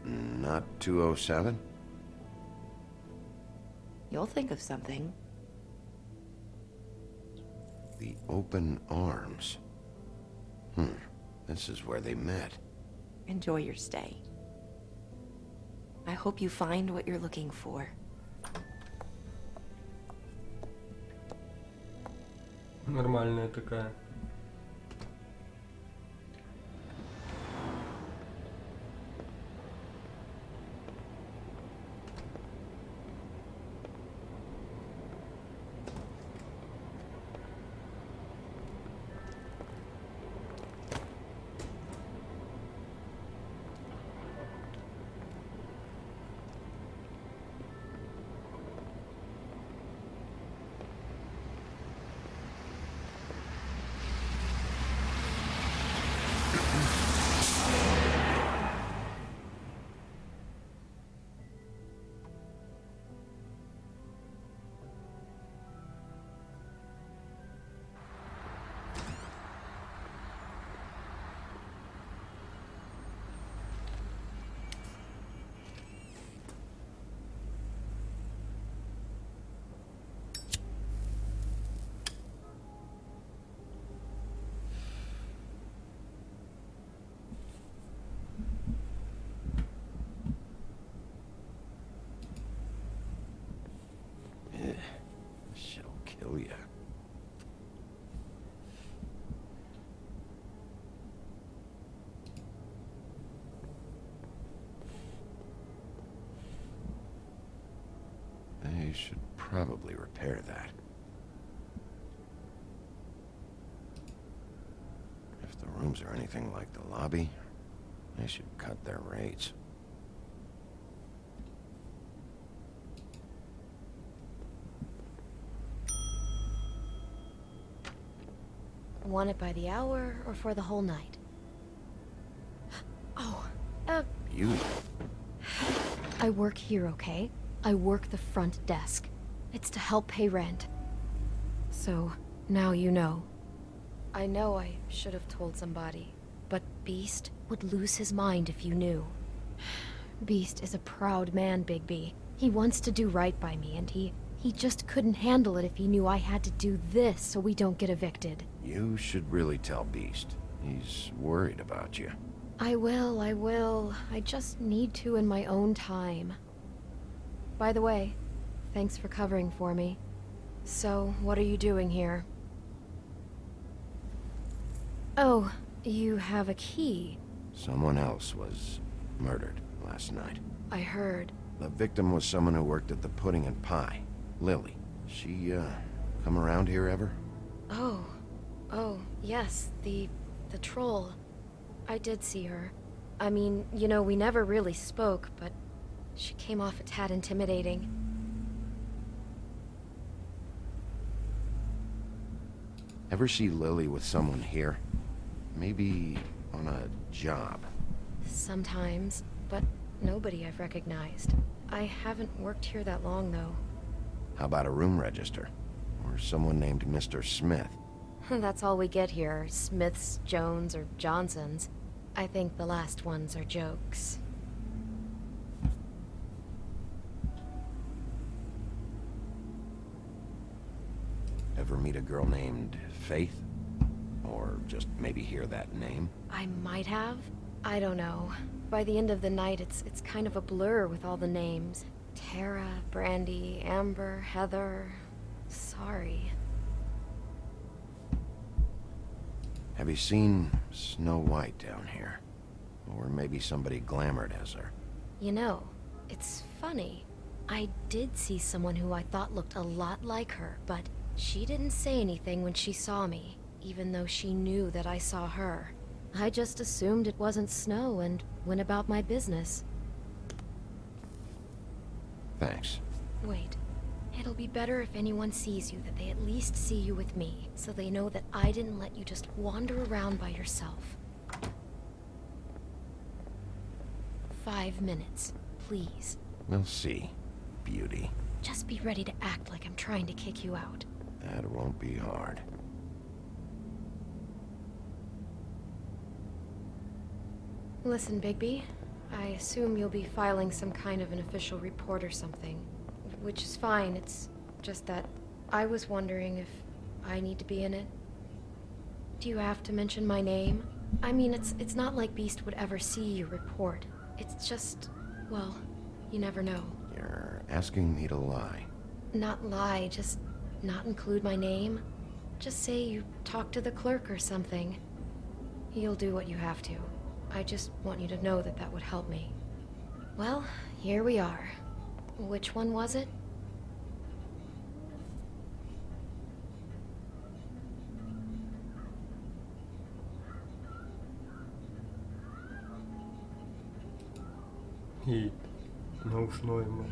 Not 207? You'll think of something. The open arms. This is where they met. Enjoy your stay. I hope you find what you're looking for. Нормальная такая. Shit'll kill ya. They should probably repair that. If the rooms are anything like the lobby, they should cut their rates. Want it by the hour or for the whole night? Oh, You? I work here, okay? I work the front desk. It's to help pay rent. So, now you know. I know I should have told somebody, but Beast would lose his mind if you knew. Beast is a proud man, Bigby. He wants to do right by me, and he just couldn't handle it if he knew I had to do this so we don't get evicted. You should really tell Beast. He's worried about you. I will. I just need to in my own time. By the way, thanks for covering for me. So, what are you doing here? Oh, you have a key. Someone else was murdered last night. I heard. The victim was someone who worked at the Pudding and Pie. Lily. She, come around here ever? Oh, yes, the troll. I did see her. I mean, you know, we never really spoke, but she came off a tad intimidating. Ever see Lily with someone here? Maybe on a job. Sometimes, but nobody I've recognized. I haven't worked here that long, though. How about a room register? Or someone named Mr. Smith? That's all we get here, Smiths, Jones, or Johnsons. I think the last ones are jokes. Ever meet a girl named Faith? Or just maybe hear that name? I might have. I don't know. By the end of the night, it's kind of a blur with all the names. Tara, Brandy, Amber, Heather... Sorry. Have you seen Snow White down here? Or maybe somebody glamored as her? You know, it's funny. I did see someone who I thought looked a lot like her, but she didn't say anything when she saw me, even though she knew that I saw her. I just assumed it wasn't Snow and went about my business. Thanks. Wait. It'll be better if anyone sees you that they at least see you with me, so they know that I didn't let you just wander around by yourself. 5 minutes, please. We'll see, beauty. Just be ready to act like I'm trying to kick you out. That won't be hard. Listen, Bigby, I assume you'll be filing some kind of an official report or something. Which is fine, it's just that I was wondering if I need to be in it. Do you have to mention my name? I mean, it's not like Beast would ever see your report. It's just, well, you never know. You're asking me to lie. Not lie, just not include my name. Just say you talked to the clerk or something. You'll do what you have to. I just want you to know that that would help me. Well, here we are. Which one was it? И наушной мой.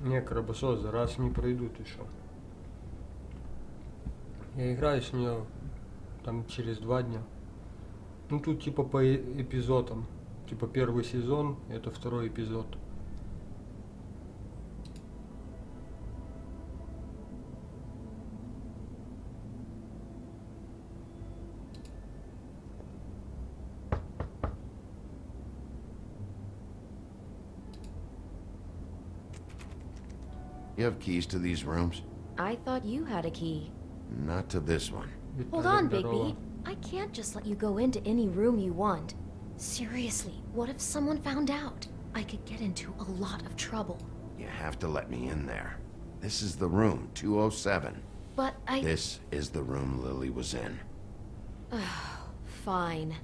Не, крабосозы раз не пройдут еще. Я играю с нее там через 2 дня. Ну тут типа по эпизодам. Типа первый сезон, это второй эпизод. You have keys to these rooms? I thought you had a key. Not to this one. Hold on, Bigby. I can't just let you go into any room you want. Seriously, what if someone found out? I could get into a lot of trouble. You have to let me in there. This is the room, 207. But This is the room Lily was in. Fine.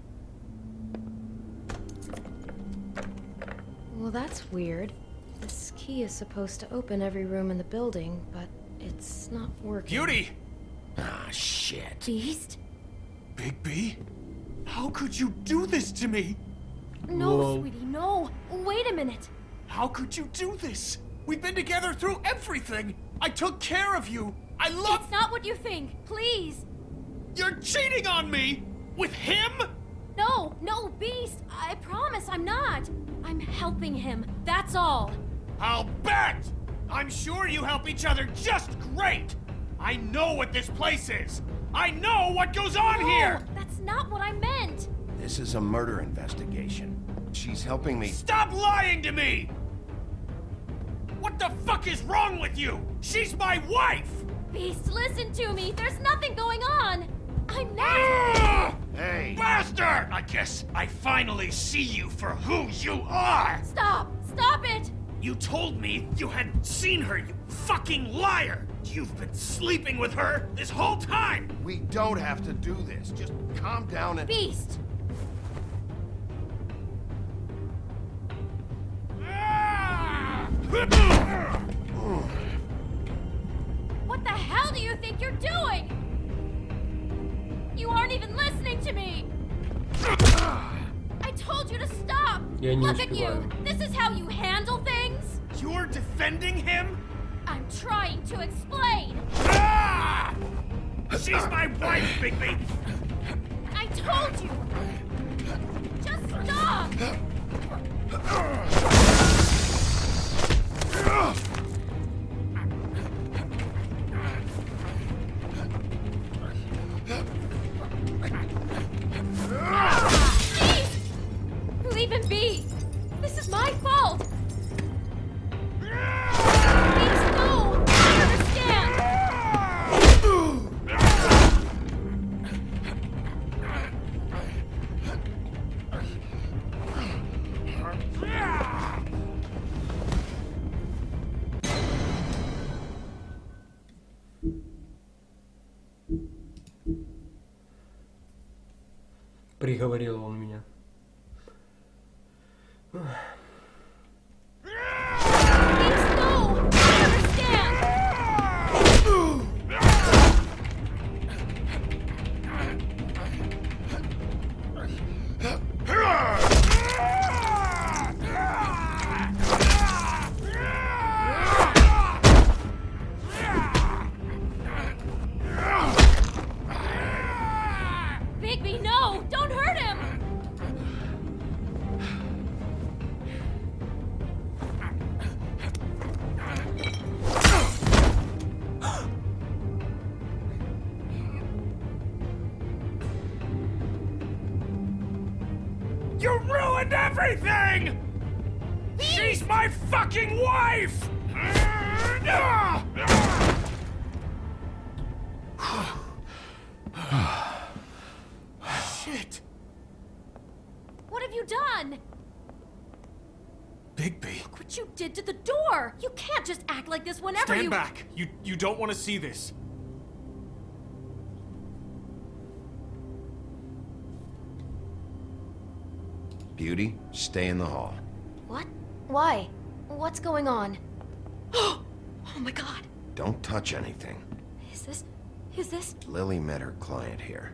Well, that's weird. This key is supposed to open every room in the building, but it's not working. Beauty! Ah, shit. Beast? Bigby? How could you do this to me? No, Whoa. sweetie, no. Wait a minute. How could you do this? We've been together through everything. I took care of you. I love... It's not what you think. Please. You're cheating on me! With him? No, Beast. I promise I'm not. I'm helping him. That's all. I'll bet! I'm sure you help each other just great! I know what this place is! I know what goes on here! That's not what I meant. This is a murder investigation. She's helping me... Stop lying to me! What the fuck is wrong with you? She's my wife! Beast, listen to me. There's nothing going on. I'm not... Hey! Bastard! I guess I finally see you for who you are! Stop! Stop it! You told me you had seen her, you fucking liar! You've been sleeping with her this whole time! We don't have to do this. Just calm down and... Beast! What the hell do you think you're doing? You aren't even listening to me! I told you to stop! Я не Look at you! успеваю. This is how you handle things? You're defending him? I'm trying to explain! Ah! She's my wife, Bigby! I told you! Just stop! Please! Leave him be! This is my fault! Please, no! I understand! Приговорил он меня. Please, no! I understand! Bigby, no! Don't hurt him! everything! She's my fucking wife! Shit! What have you done? Bigby. Look what you did to the door! You can't just act like this whenever Stand back. You don't want to see this. Beauty, stay in the hall. What? Why? What's going on? Oh my god. Don't touch anything. Is this? Lily met her client here.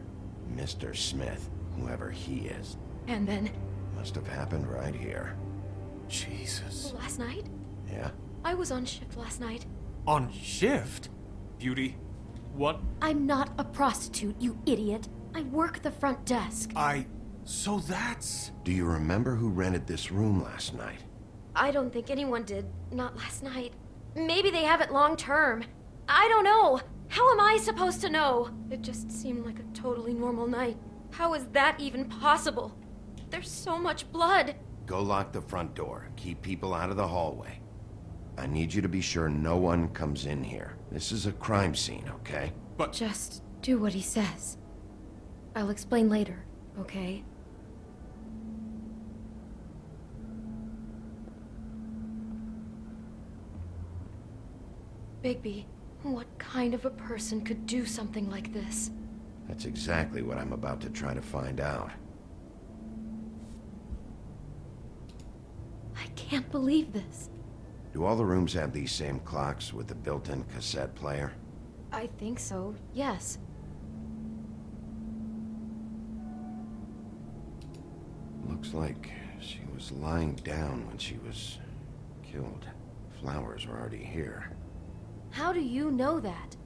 Mr. Smith, whoever he is. And then? Must have happened right here. Jesus. Last night? Yeah? I was on shift last night. On shift? Beauty, what? I'm not a prostitute, you idiot. I work the front desk. So that's... Do you remember who rented this room last night? I don't think anyone did. Not last night. Maybe they have it long term. I don't know. How am I supposed to know? It just seemed like a totally normal night. How is that even possible? There's so much blood. Go lock the front door. Keep people out of the hallway. I need you to be sure no one comes in here. This is a crime scene, okay? But... Just do what he says. I'll explain later, okay? Bigby, what kind of a person could do something like this? That's exactly what I'm about to try to find out. I can't believe this. Do all the rooms have these same clocks with the built-in cassette player? I think so, yes. Looks like she was lying down when she was killed. Flowers were already here. How do you know that?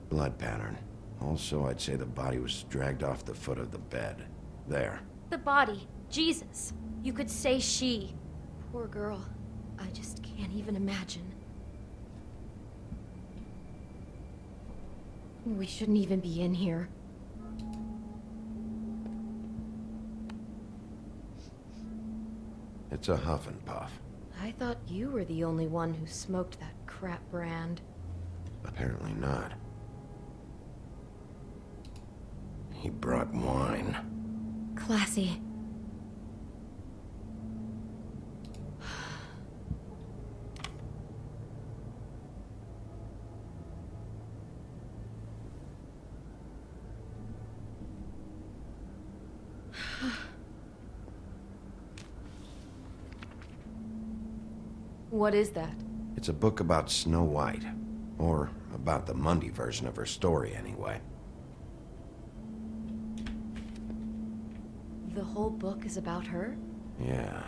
Blood pattern. Also, I'd say the body was dragged off the foot of the bed. There. The body. Jesus. You could say she. Poor girl. I just can't even imagine. We shouldn't even be in here. It's a huff and puff. I thought you were the only one who smoked that crap brand. Apparently not. He brought wine. Classy. What is that? It's a book about Snow White. Or about the Mundy version of her story, anyway. The whole book is about her? Yeah.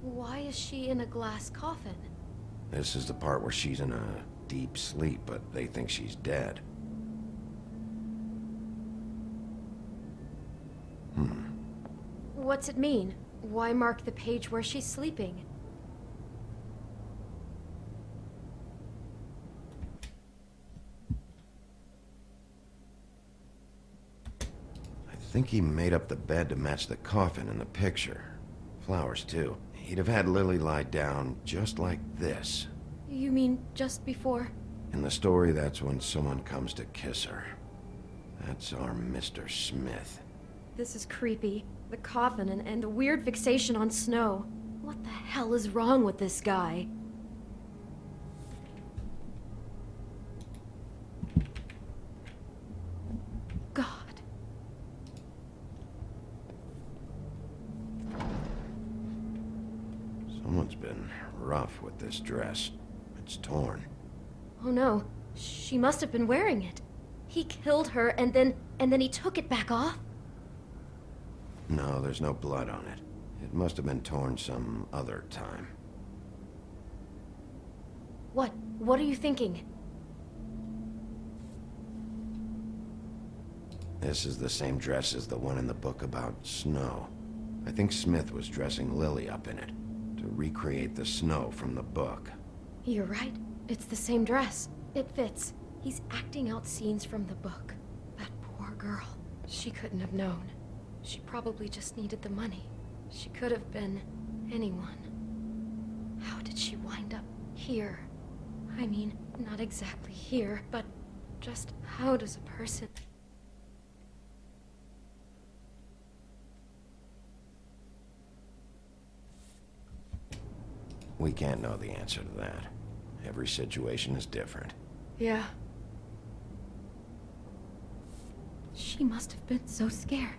Why is she in a glass coffin? This is the part where she's in a deep sleep, but they think she's dead. What's it mean? Why mark the page where she's sleeping? I think he made up the bed to match the coffin in the picture. Flowers, too. He'd have had Lily lie down just like this. You mean just before? In the story, that's when someone comes to kiss her. That's our Mr. Smith. This is creepy. The coffin and the weird fixation on Snow. What the hell is wrong with this guy? God. Someone's been rough with this dress. It's torn. Oh no, she must have been wearing it. He killed her and then he took it back off? No, there's no blood on it. It must have been torn some other time. What? What are you thinking? This is the same dress as the one in the book about Snow. I think Smith was dressing Lily up in it, to recreate the Snow from the book. You're right. It's the same dress. It fits. He's acting out scenes from the book. That poor girl. She couldn't have known. She probably just needed the money. She could have been anyone. How did she wind up here? I mean, not exactly here, but just how does a person... We can't know the answer to that. Every situation is different. Yeah. She must have been so scared.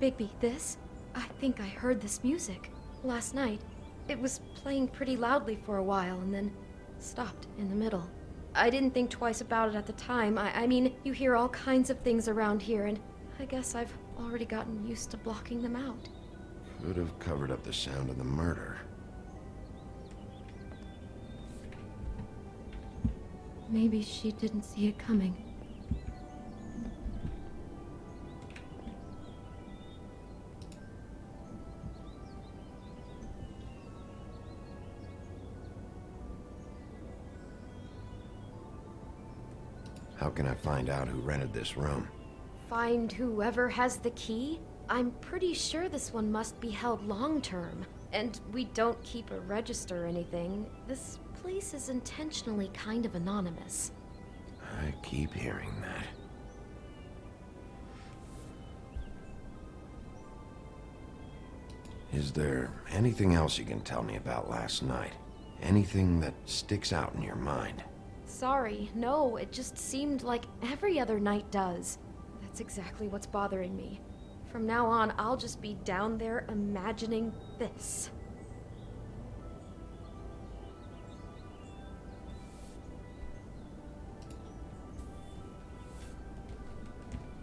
Bigby, this? I think I heard this music. Last night. It was playing pretty loudly for a while and then stopped in the middle. I didn't think twice about it at the time. I mean, you hear all kinds of things around here, and I guess I've already gotten used to blocking them out. Could have covered up the sound of the murder. Maybe she didn't see it coming. How can I find out who rented this room? Find whoever has the key? I'm pretty sure this one must be held long-term. And we don't keep a register or anything. This place is intentionally kind of anonymous. I keep hearing that. Is there anything else you can tell me about last night? Anything that sticks out in your mind? Sorry, no, it just seemed like every other night does. That's exactly what's bothering me. From now on, I'll just be down there imagining this.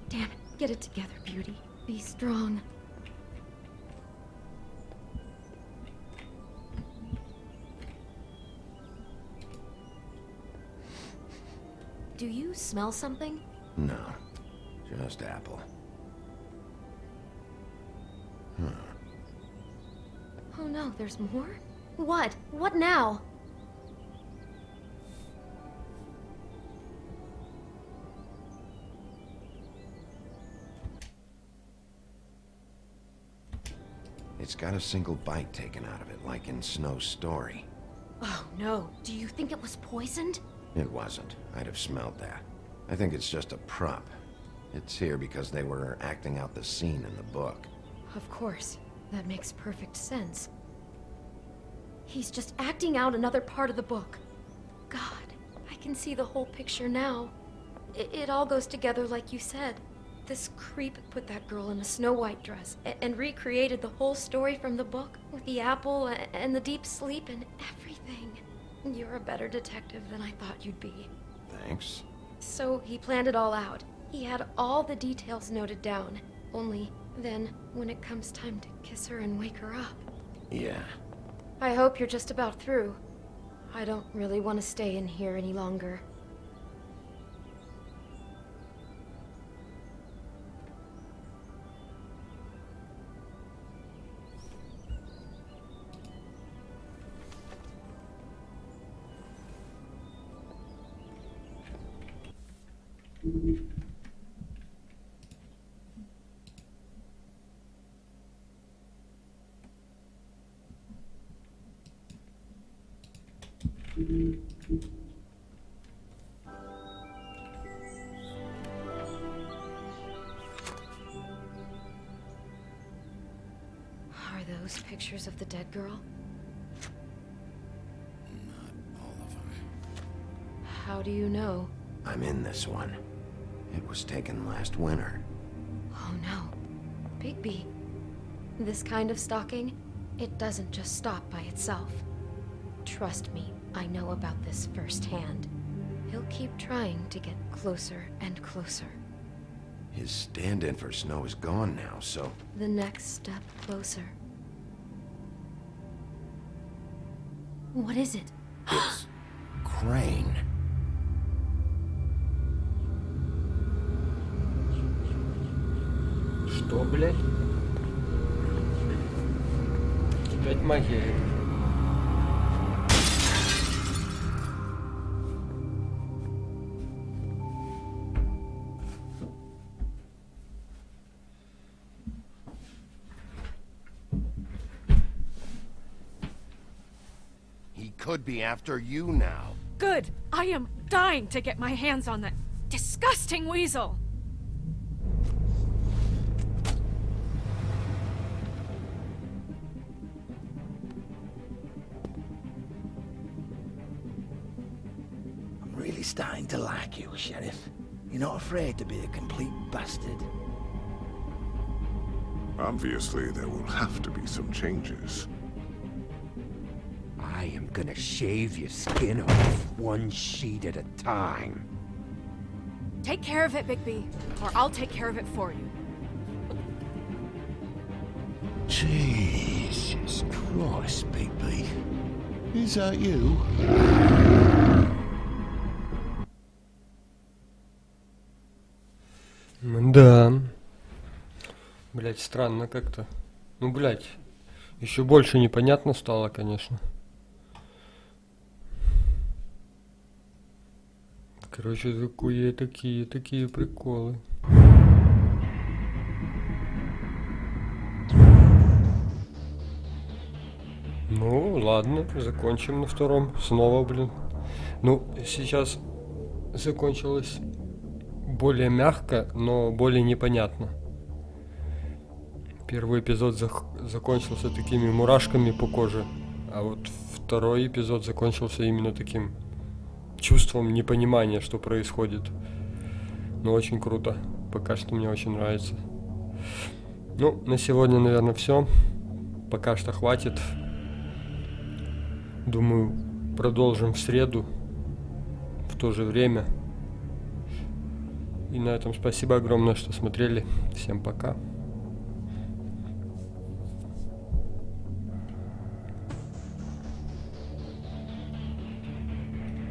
Damn it, get it together, Beauty. Be strong. Do you smell something? No, just apple. Huh. Oh no, there's more? What? What now? It's got a single bite taken out of it, like in Snow's story. Oh no, do you think it was poisoned? It wasn't. I'd have smelled that. I think it's just a prop. It's here because they were acting out the scene in the book. Of course. That makes perfect sense. He's just acting out another part of the book. God, I can see the whole picture now. It all goes together like you said. This creep put that girl in a Snow White dress and recreated the whole story from the book with the apple and the deep sleep and everything. You're a better detective than I thought you'd be. Thanks. So he planned it all out. He had all the details noted down. Only then, when it comes time to kiss her and wake her up. Yeah. I hope you're just about through. I don't really want to stay in here any longer. Are those pictures of the dead girl? Not all of them. How do you know? I'm in this one. It was taken last winter. Oh no. Bigby. This kind of stalking, it doesn't just stop by itself. Trust me, I know about this firsthand. He'll keep trying to get closer and closer. His stand-in for Snow is gone now, so... The next step closer. What is it? It's... Crane. Что, блядь? Опять магия. He could be after you now. Good! I am dying to get my hands on that disgusting weasel! I'm really starting to like you, Sheriff. You're not afraid to be a complete bastard. Obviously, there will have to be some changes. I am gonna shave your skin off one sheet at a time. Take care of it, Bigby, or I'll take care of it for you. Jesus Christ, Bigby. Is that you? Да. Блять, странно как-то. Ну, блять, еще больше непонятно стало, конечно. Короче, такие приколы. Ну, ладно, закончим на втором. Снова, блин. Ну, сейчас закончилось более мягко, но более непонятно. Первый эпизод закончился такими мурашками по коже, а вот второй эпизод закончился именно таким чувством непонимания, что происходит. Но очень круто. Пока что мне очень нравится. Ну, на сегодня, наверное, все. Пока что хватит. Думаю, продолжим в среду в то же время. И на этом спасибо огромное, что смотрели. Всем пока.